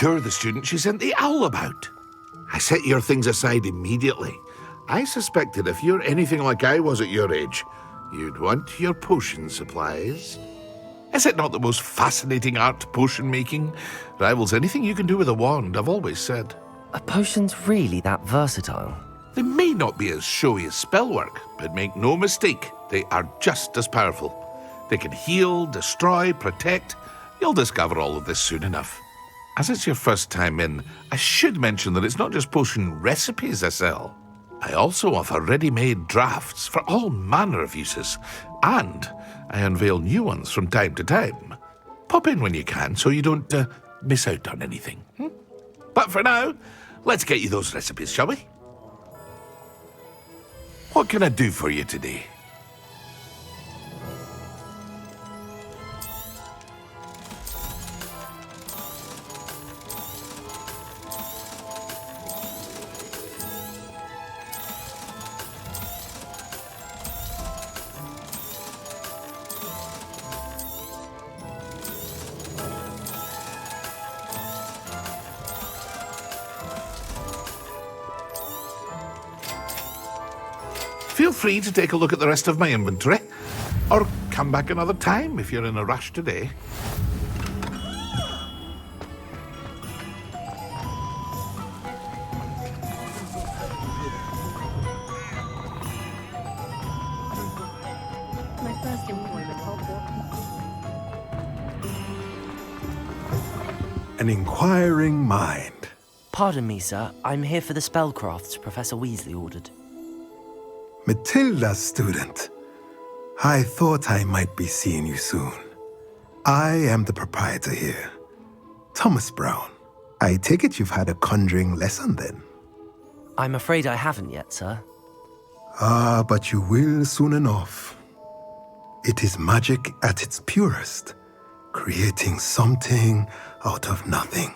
You're the student she sent the owl about. I set your things aside immediately. I suspected if you're anything like I was at your age, you'd want your potion supplies. Is it not the most fascinating art, potion making? Rivals anything you can do with a wand, I've always said. Are potions really that versatile? They may not be as showy as spellwork, but make no mistake, they are just as powerful. They can heal, destroy, protect. You'll discover all of this soon enough. As it's your first time in, I should mention that it's not just potion recipes I sell. I also offer ready-made drafts for all manner of uses, and I unveil new ones from time to time. Pop in when you can so you don't miss out on anything. But for now, let's get you those recipes, shall we? What can I do for you today? Feel free to take a look at the rest of my inventory, or come back another time if you're in a rush today. My first employment, Hogwarts. An inquiring mind. Pardon me, sir. I'm here for the spellcrafts Professor Weasley ordered. Matilda's student. I thought I might be seeing you soon. I am the proprietor here, Thomas Brown. I take it you've had a conjuring lesson then? I'm afraid I haven't yet, sir. Ah, but you will soon enough. It is magic at its purest, creating something out of nothing.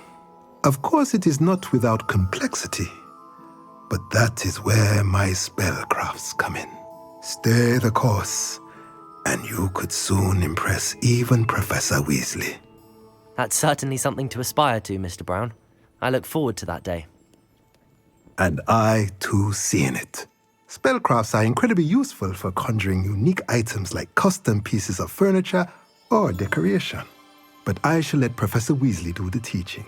Of course, it is not without complexity, but that is where my spellcrafts come in. Stay the course, and you could soon impress even Professor Weasley. That's certainly something to aspire to, Mr. Brown. I look forward to that day. And I, too, see in it. Spellcrafts are incredibly useful for conjuring unique items like custom pieces of furniture or decoration. But I shall let Professor Weasley do the teaching.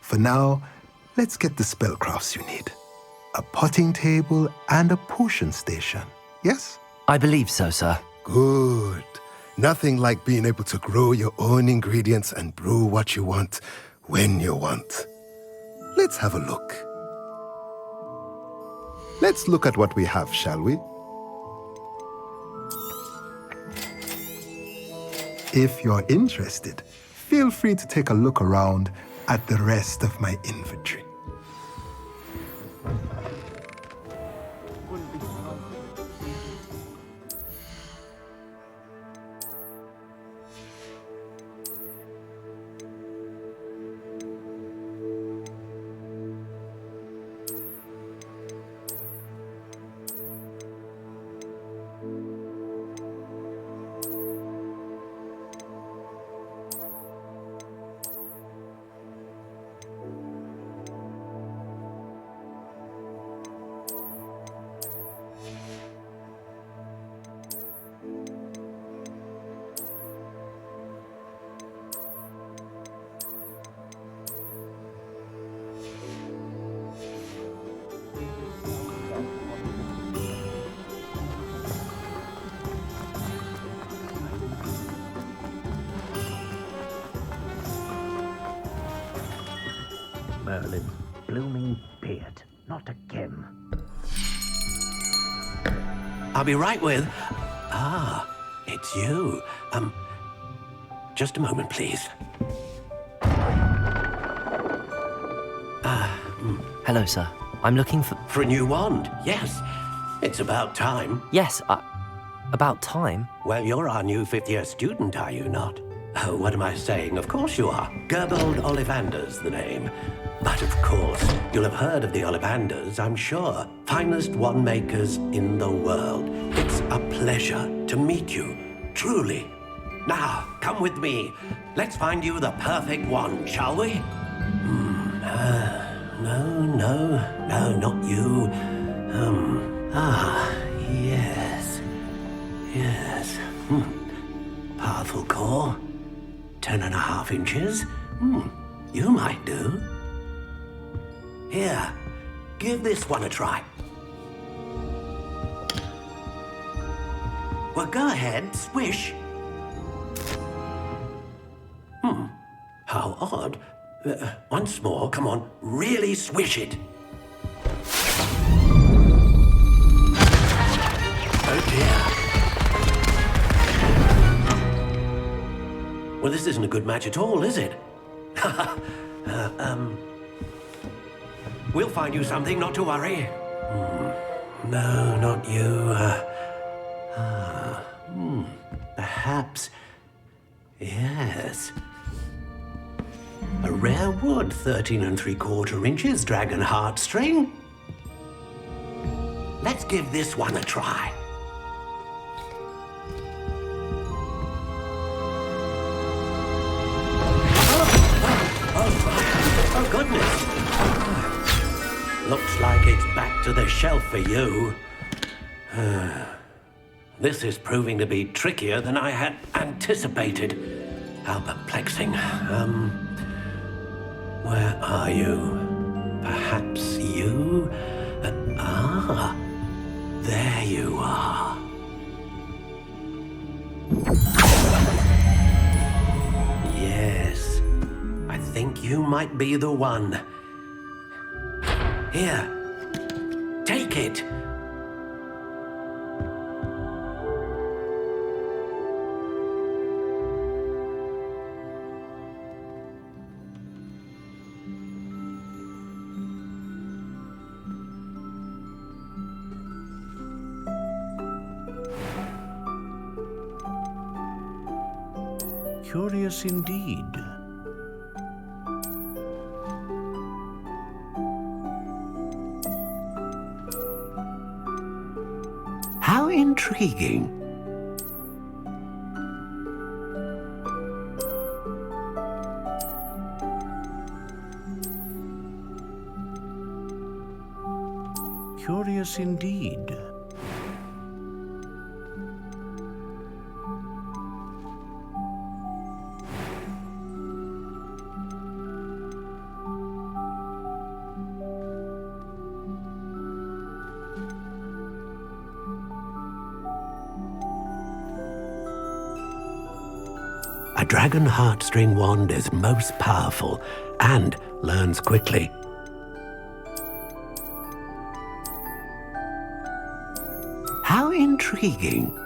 For now, let's get the spellcrafts you need. A potting table and a potion station, yes? I believe so, sir. Good. Nothing like being able to grow your own ingredients and brew what you want when you want. Let's have a look. Let's look at what we have, shall we? If you're interested, feel free to take a look around at the rest of my inventory. Merlin's blooming beard. Not again. I'll be right with... Ah, it's you. Just a moment, please. Hello, sir. I'm looking for... For a new wand, yes. It's about time. Yes, about time? Well, you're our new fifth-year student, are you not? Oh, what am I saying? Of course you are. Gerbold Ollivander's the name. But of course, you'll have heard of the Ollivanders, I'm sure. Finest wand makers in the world. It's a pleasure to meet you, truly. Now, come with me. Let's find you the perfect wand, shall we? No, not you. Yes. Powerful core. 10.5 inches. You might do. Here, give this one a try. Well, go ahead, swish. How odd. Once more, come on, really swish it. Oh dear. Well, this isn't a good match at all, is it? We'll find you something, not to worry. No, not you. Perhaps... Yes. A rare wood, 13 3/4 inches, dragon heartstring. Let's give this one a try. Oh, goodness. Looks like it's back to the shelf for you. This is proving to be trickier than I had anticipated. How perplexing. Where are you? Perhaps you? There you are. Yes, I think you might be the one. Here, take it. Curious indeed. How intriguing. Curious indeed. A dragon heartstring wand is most powerful and learns quickly. How intriguing.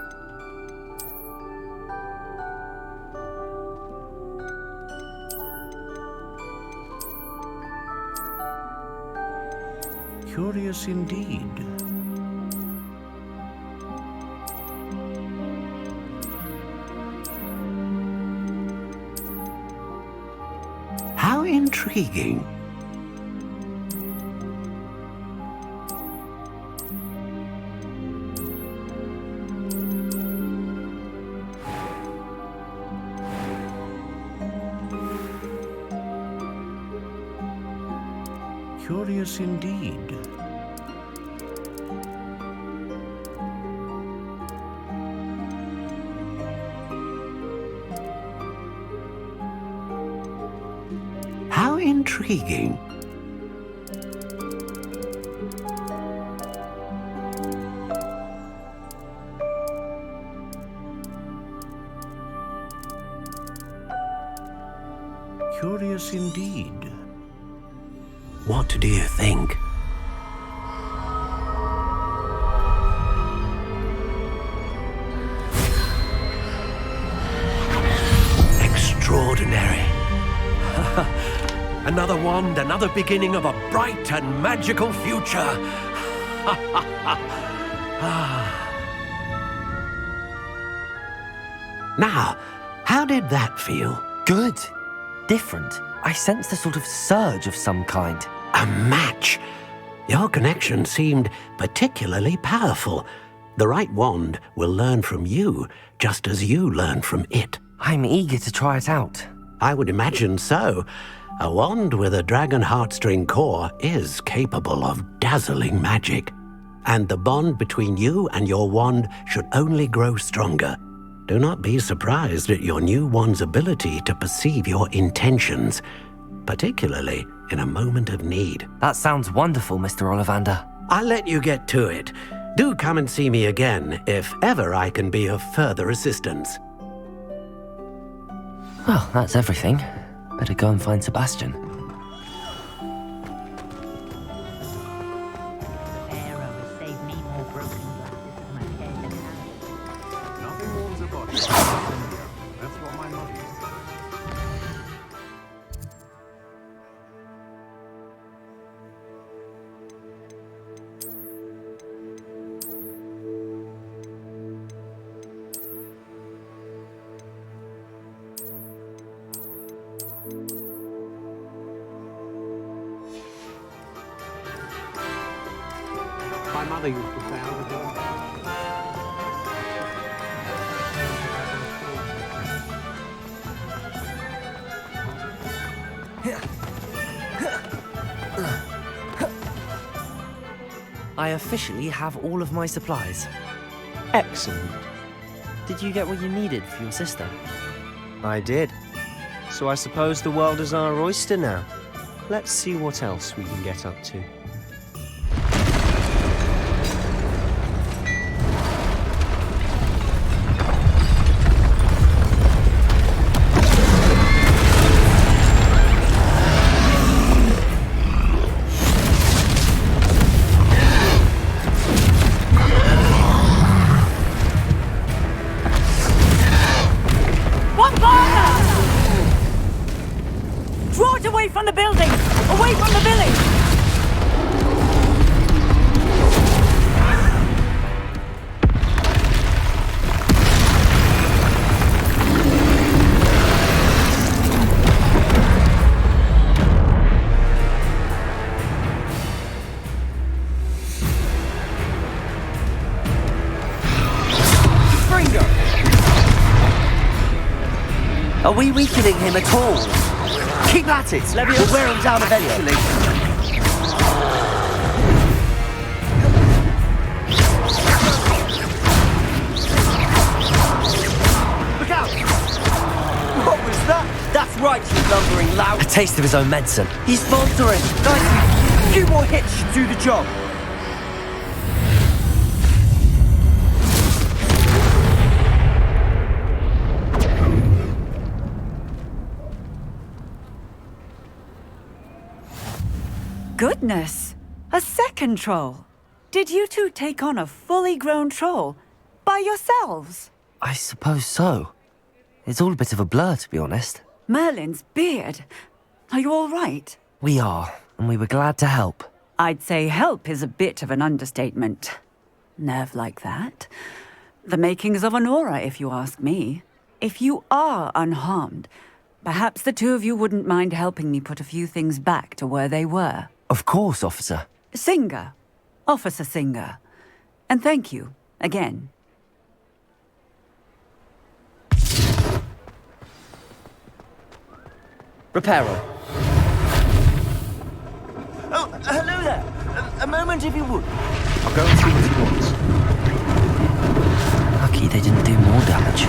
Curious indeed. How intriguing. Curious indeed. How intriguing. Curious indeed. What do you think? Extraordinary. Another wand, another beginning of a bright and magical future. Now, how did that feel? Good. Different. I sensed a sort of surge of some kind. A match. Your connection seemed particularly powerful. The right wand will learn from you, just as you learn from it. I'm eager to try it out. I would imagine so. A wand with a dragon heartstring core is capable of dazzling magic. And the bond between you and your wand should only grow stronger. Do not be surprised at your new wand's ability to perceive your intentions, particularly in a moment of need. That sounds wonderful, Mr. Ollivander. I'll let you get to it. Do come and see me again if ever I can be of further assistance. Well, that's everything. Better go and find Sebastian. Nothing warms a body. That's what my mother used to say. My mother used to say I was I officially have all of my supplies. Excellent. Did you get what you needed for your sister? I did. So I suppose the world is our oyster now. Let's see what else we can get up to. Draw it away from the building! Away from the village! Are we weakening him at all? Keep at it! We'll wear him down eventually. Look out! What was that? That's right, you lumbering lout. A taste of his own medicine. He's faltering. Nicely. A few more hits should do the job. Goodness! A second troll! Did you two take on a fully grown troll? By yourselves? I suppose so. It's all a bit of a blur, to be honest. Merlin's beard. Are you all right? We are, and we were glad to help. I'd say help is a bit of an understatement. Nerve like that. The makings of an aura, if you ask me. If you are unharmed, perhaps the two of you wouldn't mind helping me put a few things back to where they were. Of course, officer. Singer. Officer Singer. And thank you, again. Reparo. Oh, hello there. A moment if you would. I'll go and see what he wants. Lucky they didn't do more damage.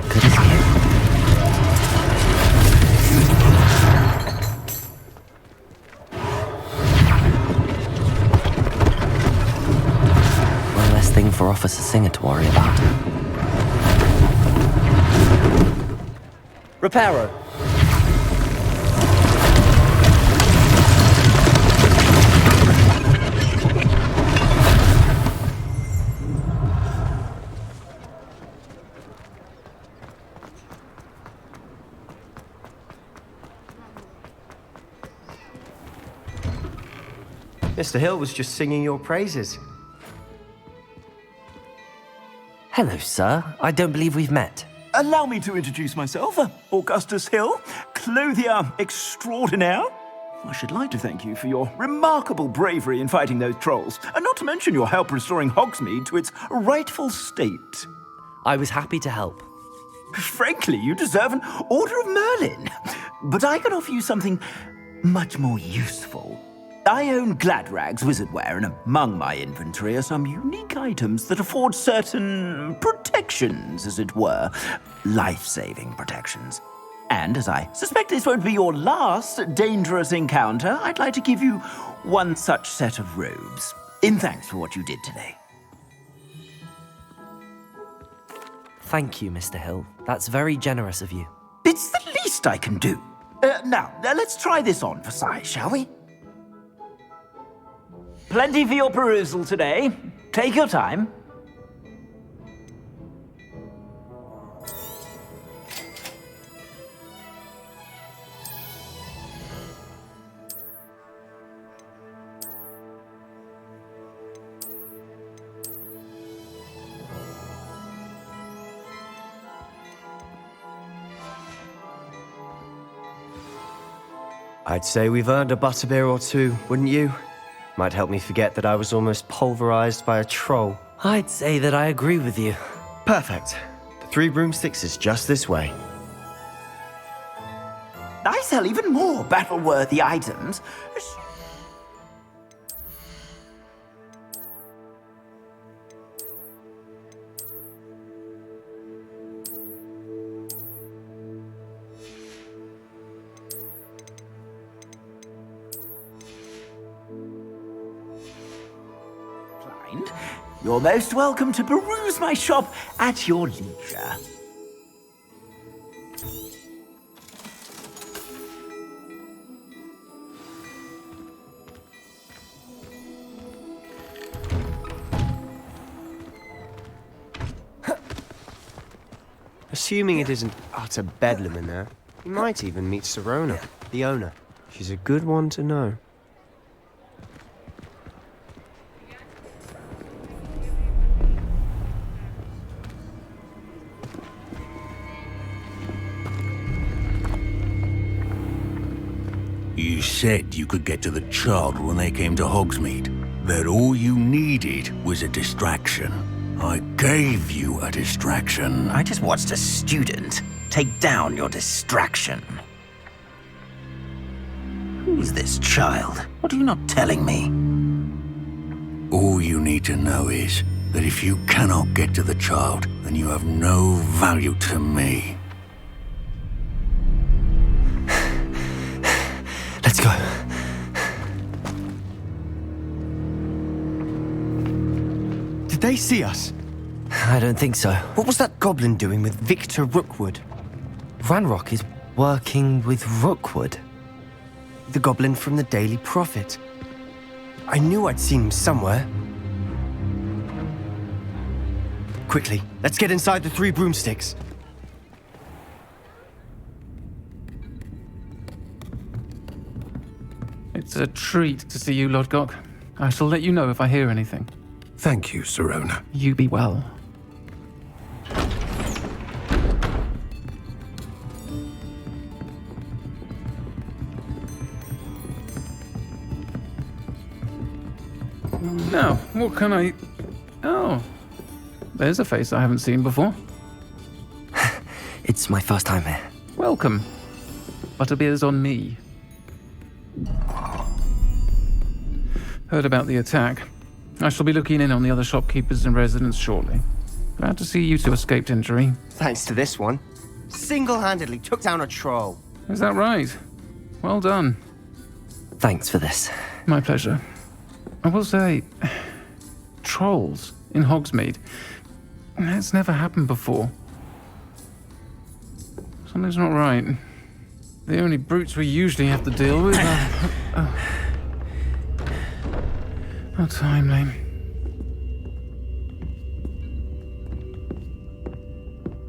Good as new. One less thing for Officer Singer to worry about. Reparo. Mr. Hill was just singing your praises. Hello, sir. I don't believe we've met. Allow me to introduce myself, Augustus Hill, clothier extraordinaire. I should like to thank you for your remarkable bravery in fighting those trolls, and not to mention your help restoring Hogsmeade to its rightful state. I was happy to help. Frankly, you deserve an Order of Merlin. But I can offer you something much more useful. I own Gladrag's wizardware, and among my inventory are some unique items that afford certain protections, as it were. Life-saving protections. And as I suspect this won't be your last dangerous encounter, I'd like to give you one such set of robes, in thanks for what you did today. Thank you, Mr. Hill. That's very generous of you. It's the least I can do. Now, let's try this on for size, shall we? Plenty for your perusal today. Take your time. I'd say we've earned a butterbeer or two, wouldn't you? Might help me forget that I was almost pulverized by a troll. I'd say that I agree with you. Perfect. The 3 broomsticks is just this way. sell even more battle-worthy items. You're most welcome to peruse my shop at your leisure. Assuming it isn't utter bedlam in there, you might even meet Sirona, the owner. She's a good one to know. You said you could get to the child when they came to Hogsmeade. That all you needed was a distraction. I gave you a distraction. I just watched a student take down your distraction. Who's this child? What are you not telling me? All you need to know is that if you cannot get to the child, then you have no value to me. Let's go. Did they see us? I don't think so. What was that goblin doing with Victor Rookwood? Ranrock is working with Rookwood. The goblin from the Daily Prophet. I knew I'd seen him somewhere. Quickly, let's get inside the 3 broomsticks. It's a treat to see you, Lodgok. I shall let you know if I hear anything. Thank you, Sirona. You be well. Now, what can I... Oh, there's a face I haven't seen before. It's my first time here. Welcome. Butterbeer's on me. Heard about the attack. I shall be looking in on the other shopkeepers and residents shortly. Glad to see you two escaped injury. Thanks to this one. Single-handedly took down a troll. Is that right? Well done. Thanks for this. My pleasure. I will say, trolls in Hogsmeade. That's never happened before. Something's not right. The only brutes we usually have to deal with are... How timely.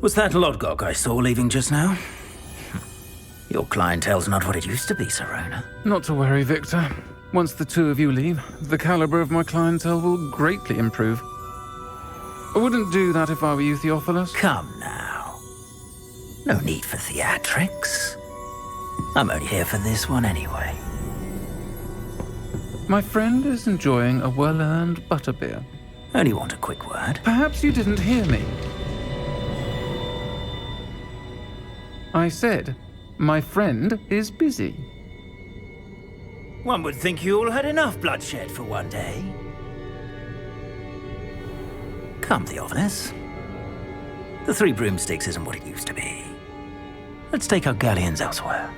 Was that Lodgok I saw leaving just now? Your clientele's not what it used to be, Sirona. Not to worry, Victor. Once the two of you leave, the caliber of my clientele will greatly improve. I wouldn't do that if I were you, Theophilus. Come now. No need for theatrics. I'm only here for this one anyway. My friend is enjoying a well-earned butterbeer. Only want a quick word. Perhaps you didn't hear me. I said, my friend is busy. One would think you all had enough bloodshed for one day. Come, Theophilus. The 3 broomsticks isn't what it used to be. Let's take our galleons elsewhere.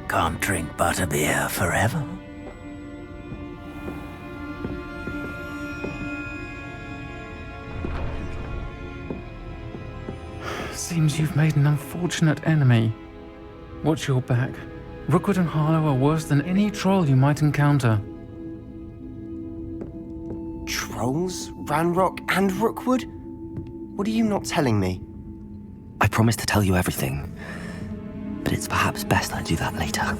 Can't drink butterbeer forever. Seems you've made an unfortunate enemy. Watch your back. Rookwood and Harlow are worse than any troll you might encounter. Trolls? Ranrock and Rookwood? What are you not telling me? I promised to tell you everything, but it's perhaps best I do that later.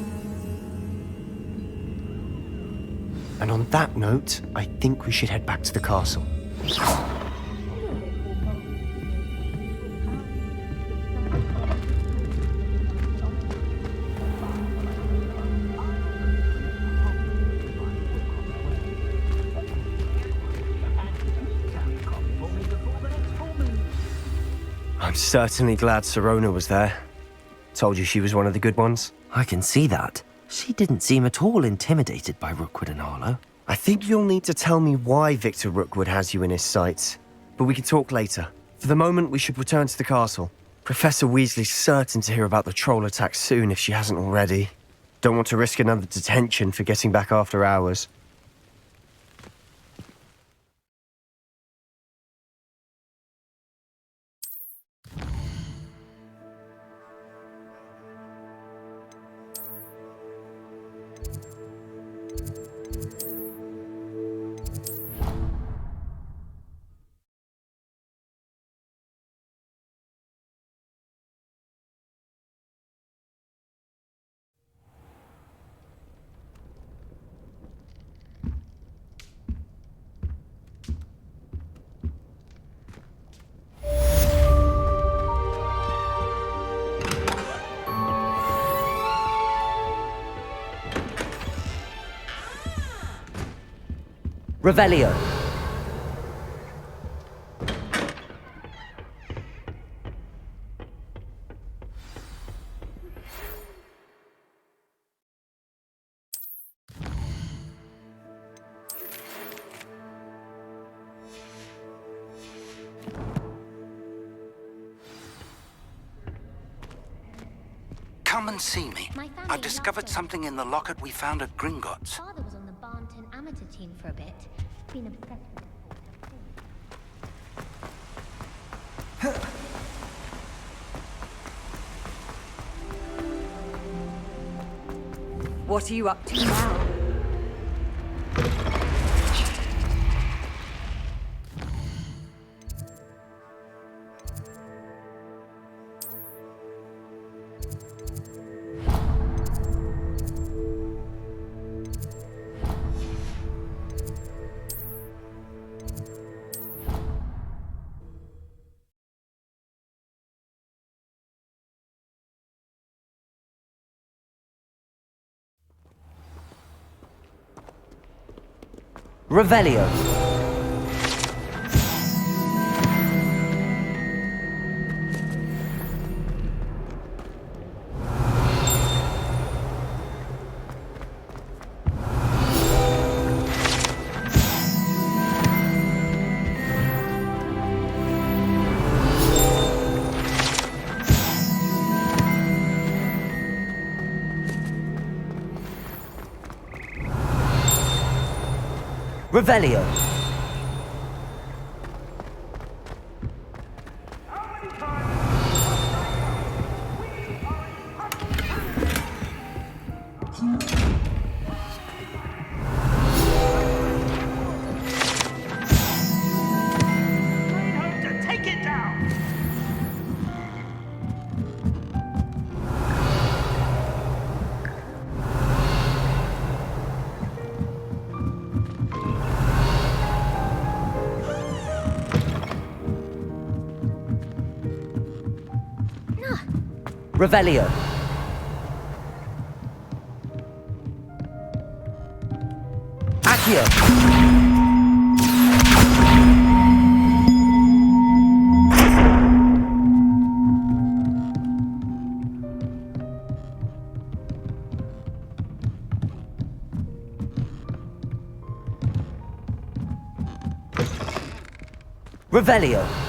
And on that note, I think we should head back to the castle. I'm certainly glad Sirona was there. Told you she was one of the good ones. I can see that. She didn't seem at all intimidated by Rookwood and Harlow. I think you'll need to tell me why Victor Rookwood has you in his sights. But we can talk later. For the moment, we should return to the castle. Professor Weasley's certain to hear about the troll attack soon if she hasn't already. Don't want to risk another detention for getting back after hours. Revelio. Come and see me. I've discovered something in the locket we found at Gringotts. Father was on the Barnton amateur team for a bit. Been obsessed with What are you up to now? Revelio. Revelio. Take it down! Revelio. Accio. Revelio.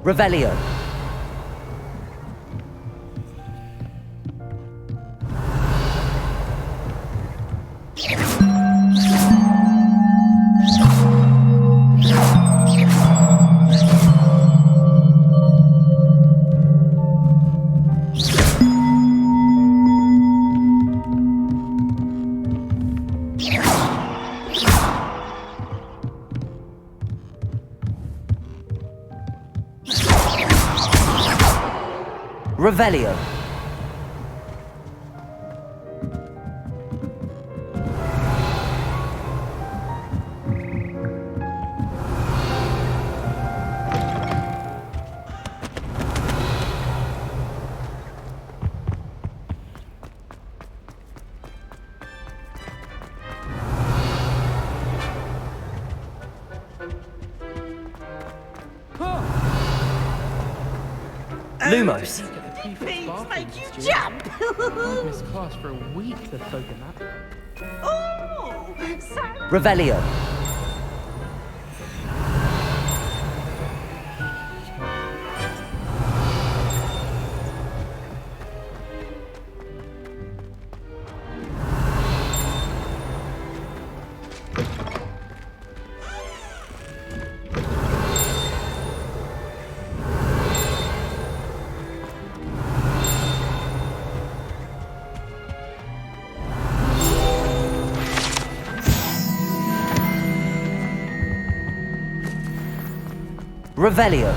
Revelio. Revelio. Lumos. Beans make you jump! I've missed class for a week for soaking that. Oh! Revelio. Revelio.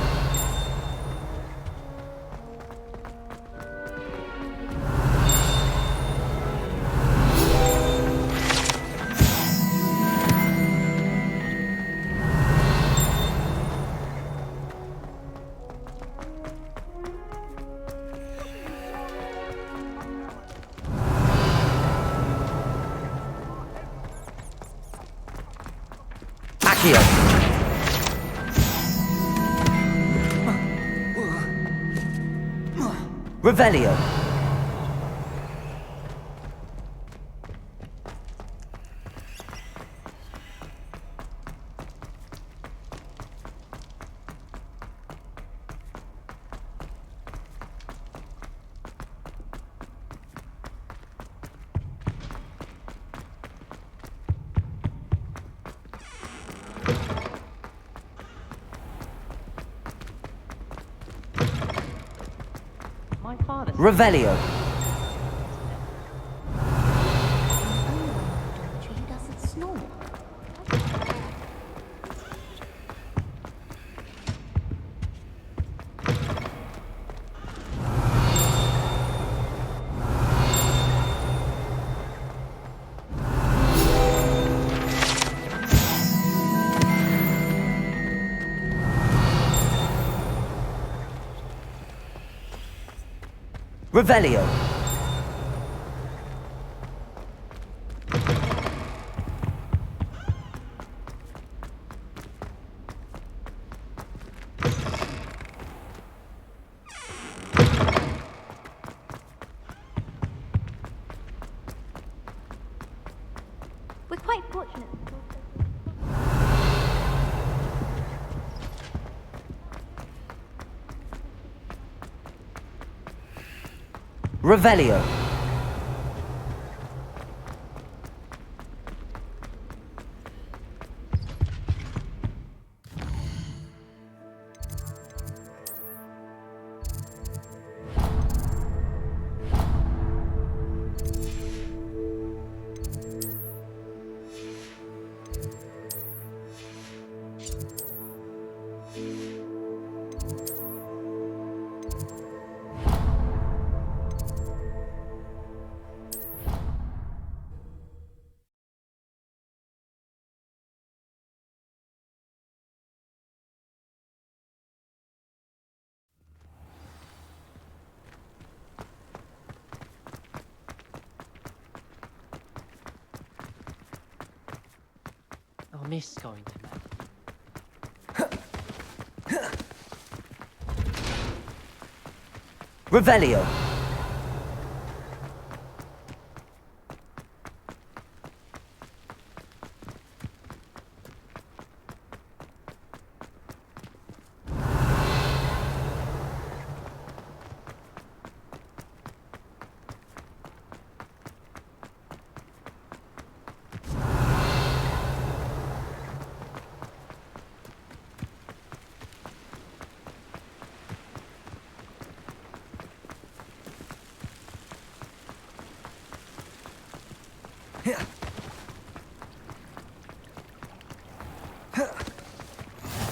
Accio. Revelio. My father. Revelio. He doesn't snore. Revelio. We're quite fortunate. Revelio. I miss going to math. Revelio.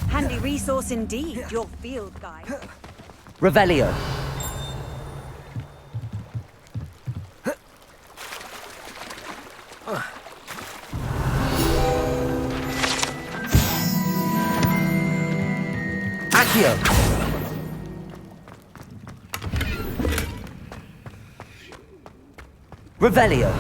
Handy resource indeed, your field guide. Revelio. Accio. Revelio.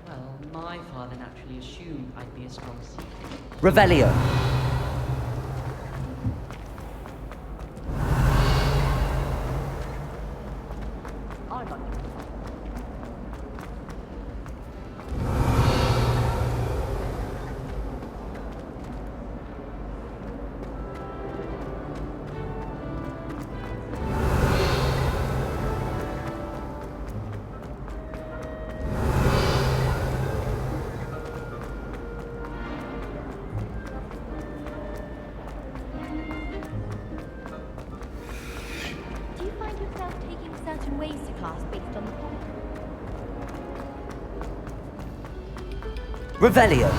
Well, my father naturally assumed I'd be a strong seeker. Revelio. I like it. Do you find yourself taking certain ways to class based on the point? Revelio.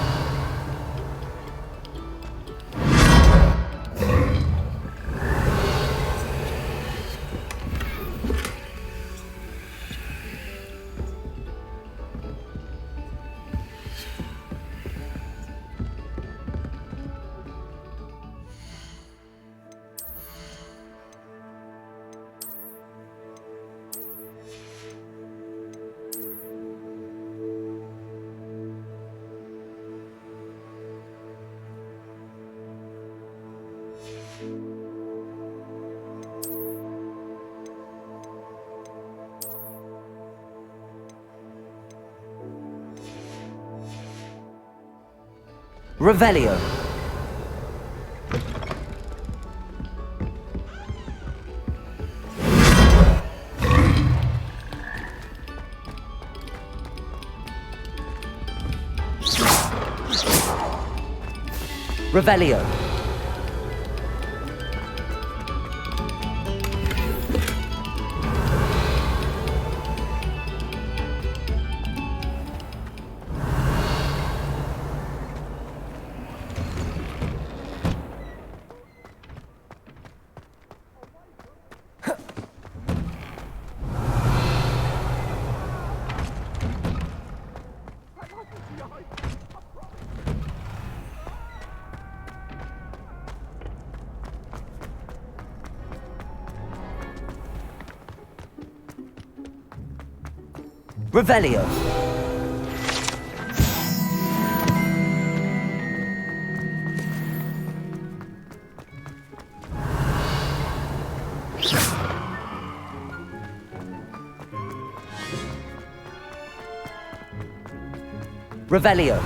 Revelio. Revelio. Revelio. Revelio.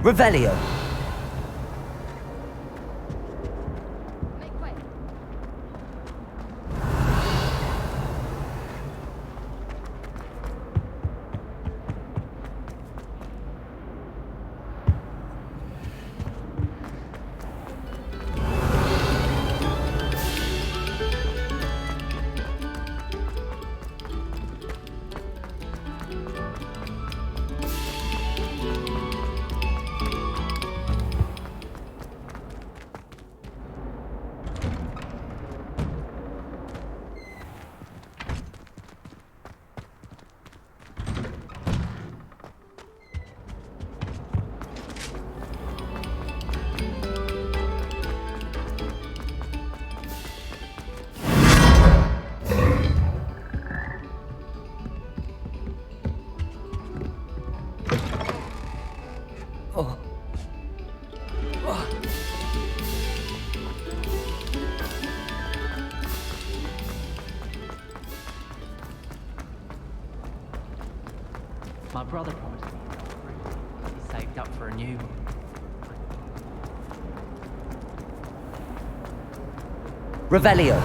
Revelio. My brother promised me he'd help. He saved up for a new one. Revelio.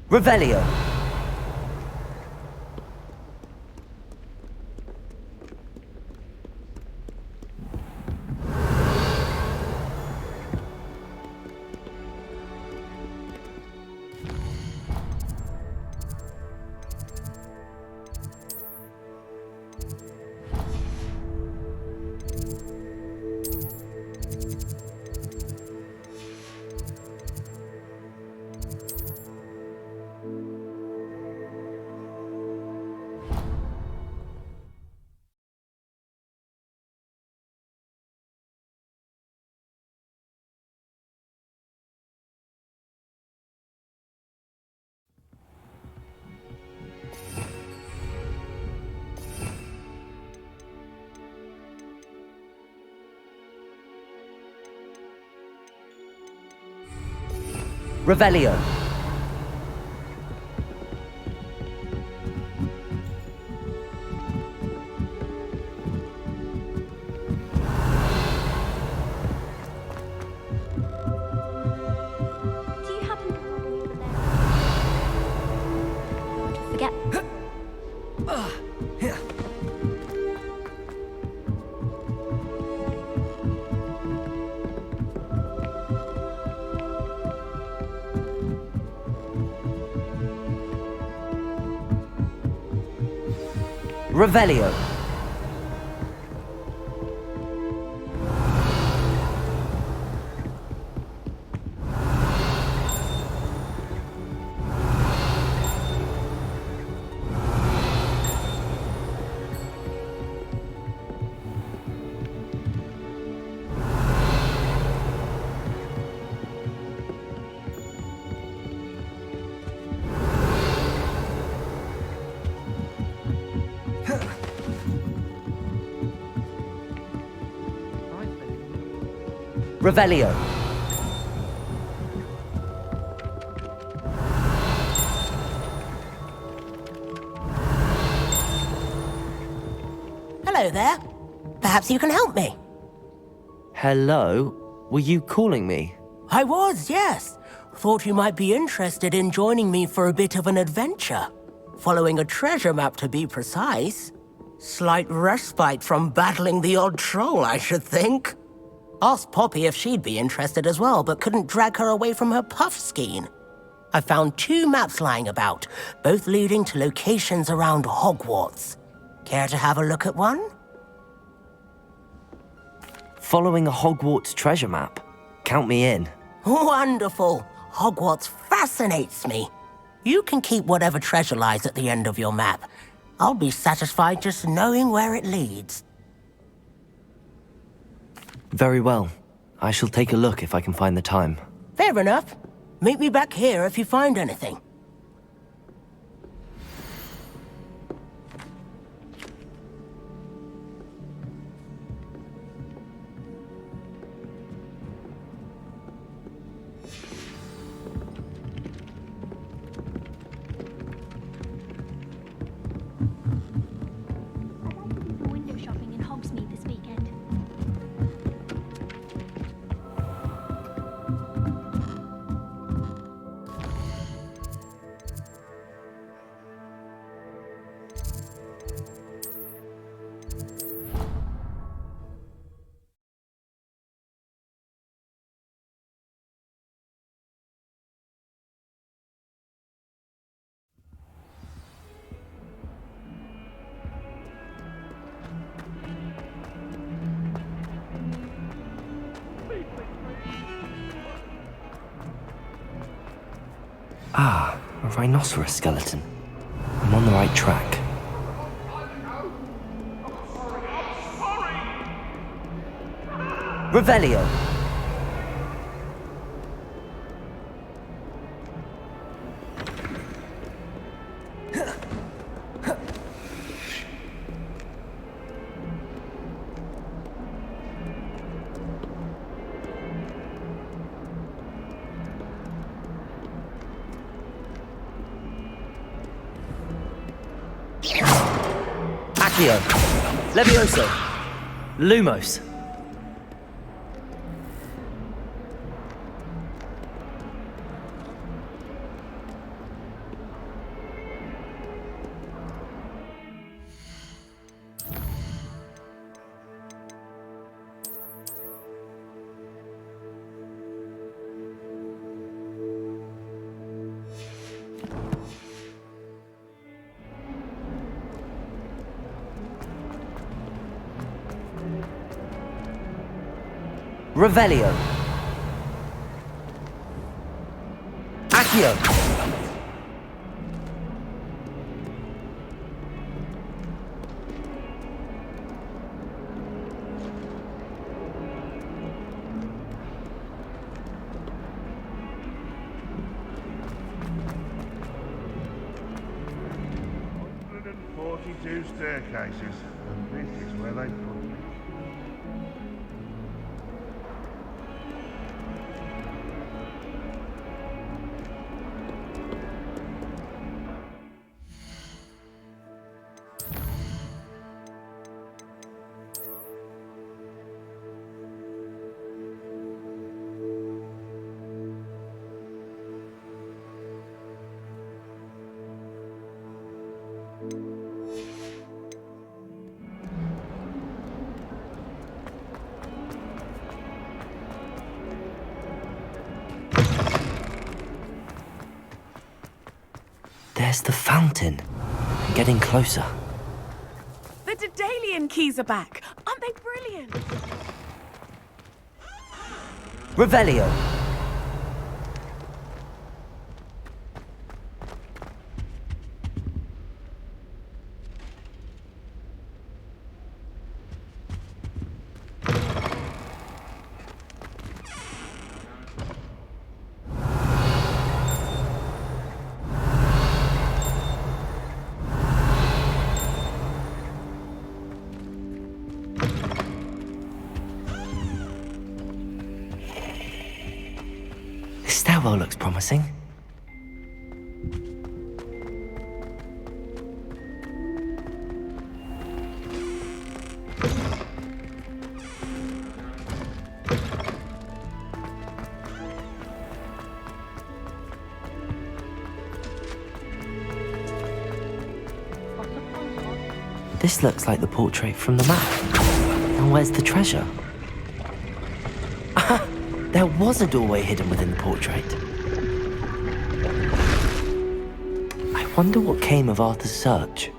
Revelio. Revelio. Do you happen to know where there? Forget. Revelio. Revelio. Hello there. Perhaps you can help me. Hello? Were you calling me? I was, yes. Thought you might be interested in joining me for a bit of an adventure. Following a treasure map, to be precise. Slight respite from battling the odd troll, I should think. Asked Poppy if she'd be interested as well, but couldn't drag her away from her puff skein. I found 2 maps lying about, both leading to locations around Hogwarts. Care to have a look at one? Following a Hogwarts treasure map. Count me in. Wonderful. Hogwarts fascinates me. You can keep whatever treasure lies at the end of your map. I'll be satisfied just knowing where it leads. Very well. I shall take a look if I can find the time. Fair enough. Meet me back here if you find anything. Window shopping in Hogsmeade this weekend. Ah, a rhinoceros skeleton. I'm on the right track. Revelio. Accio. Levioso. Lumos. Revelio. Accio. Staircases, and this is where they put me. There's the fountain. I'm getting closer. The Daedalian keys are back. Aren't they brilliant? Revelio. This stairwell looks promising. This looks like the portrait from the map. And where's the treasure? Ah, there was a doorway hidden within the portrait. I wonder what came of Arthur's search.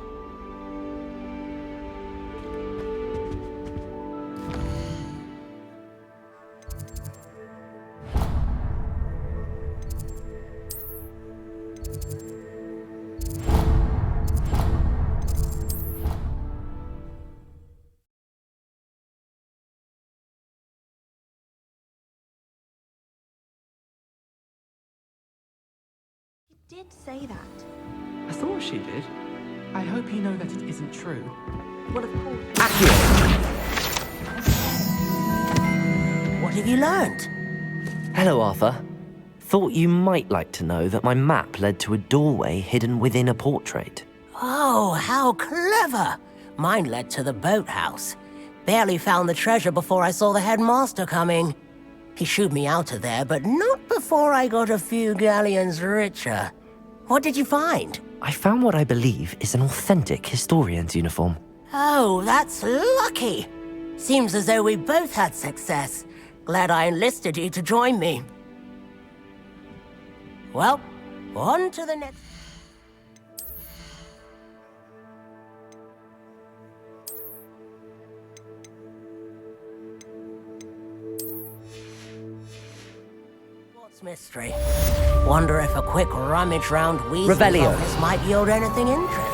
Did say that. I thought she did. I hope you know that it isn't true. Well, of course. What have you learned? Hello, Arthur. Thought you might like to know that my map led to a doorway hidden within a portrait. Oh, how clever! Mine led to the boathouse. Barely found the treasure before I saw the headmaster coming. He shooed me out of there, but not before I got a few galleons richer. What did you find? I found what I believe is an authentic historian's uniform. Oh, that's lucky. Seems as though we both had success. Glad I enlisted you to join me. Well, on to the next... Hogwarts mystery. Wonder if a quick rummage round Weasley's Revelio. office might yield anything interesting.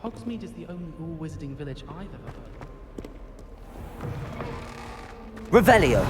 Hogsmeade is the only all-wizarding village I've ever heard of. Revelio.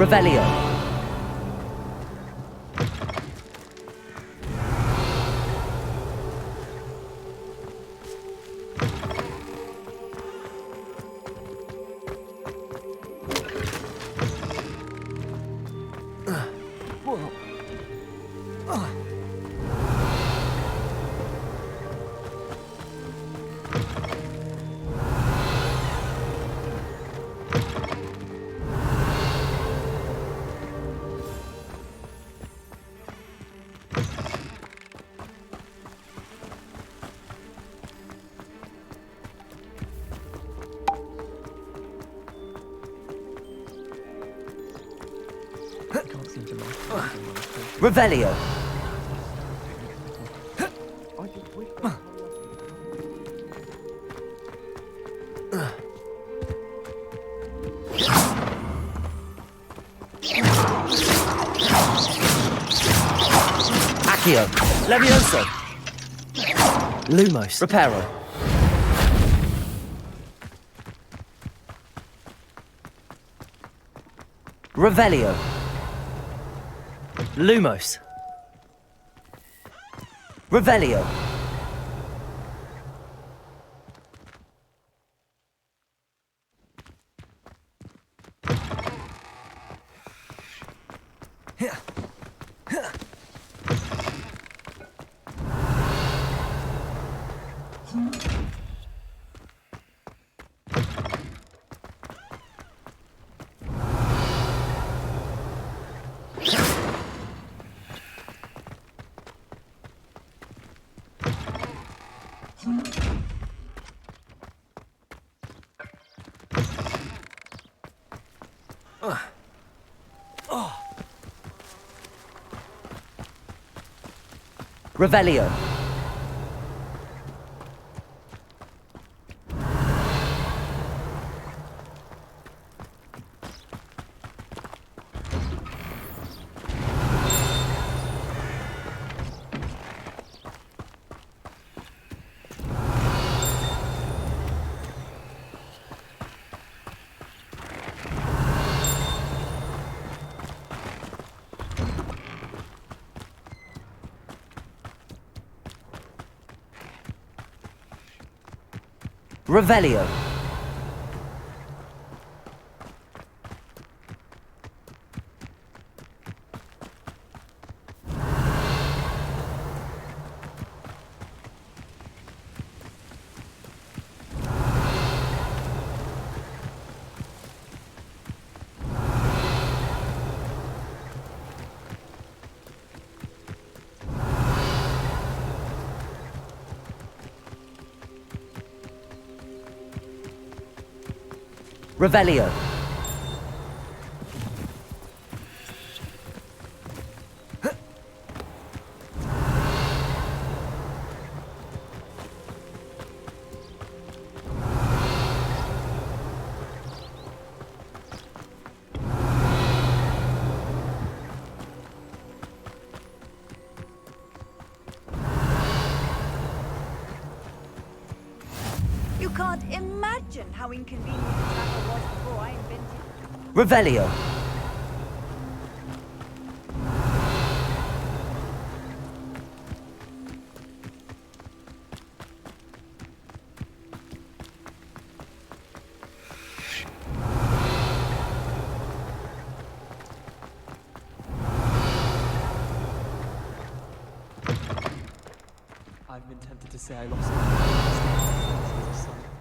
Revelio. Revelio. Accio. Levioso. Lumos. Reparo. Revelio. Lumos. Revelio. Revelio. Revelio. Revelio. can't imagine how inconvenient the travel was before I invented it. Revelio. I've been tempted to say I lost my as a son.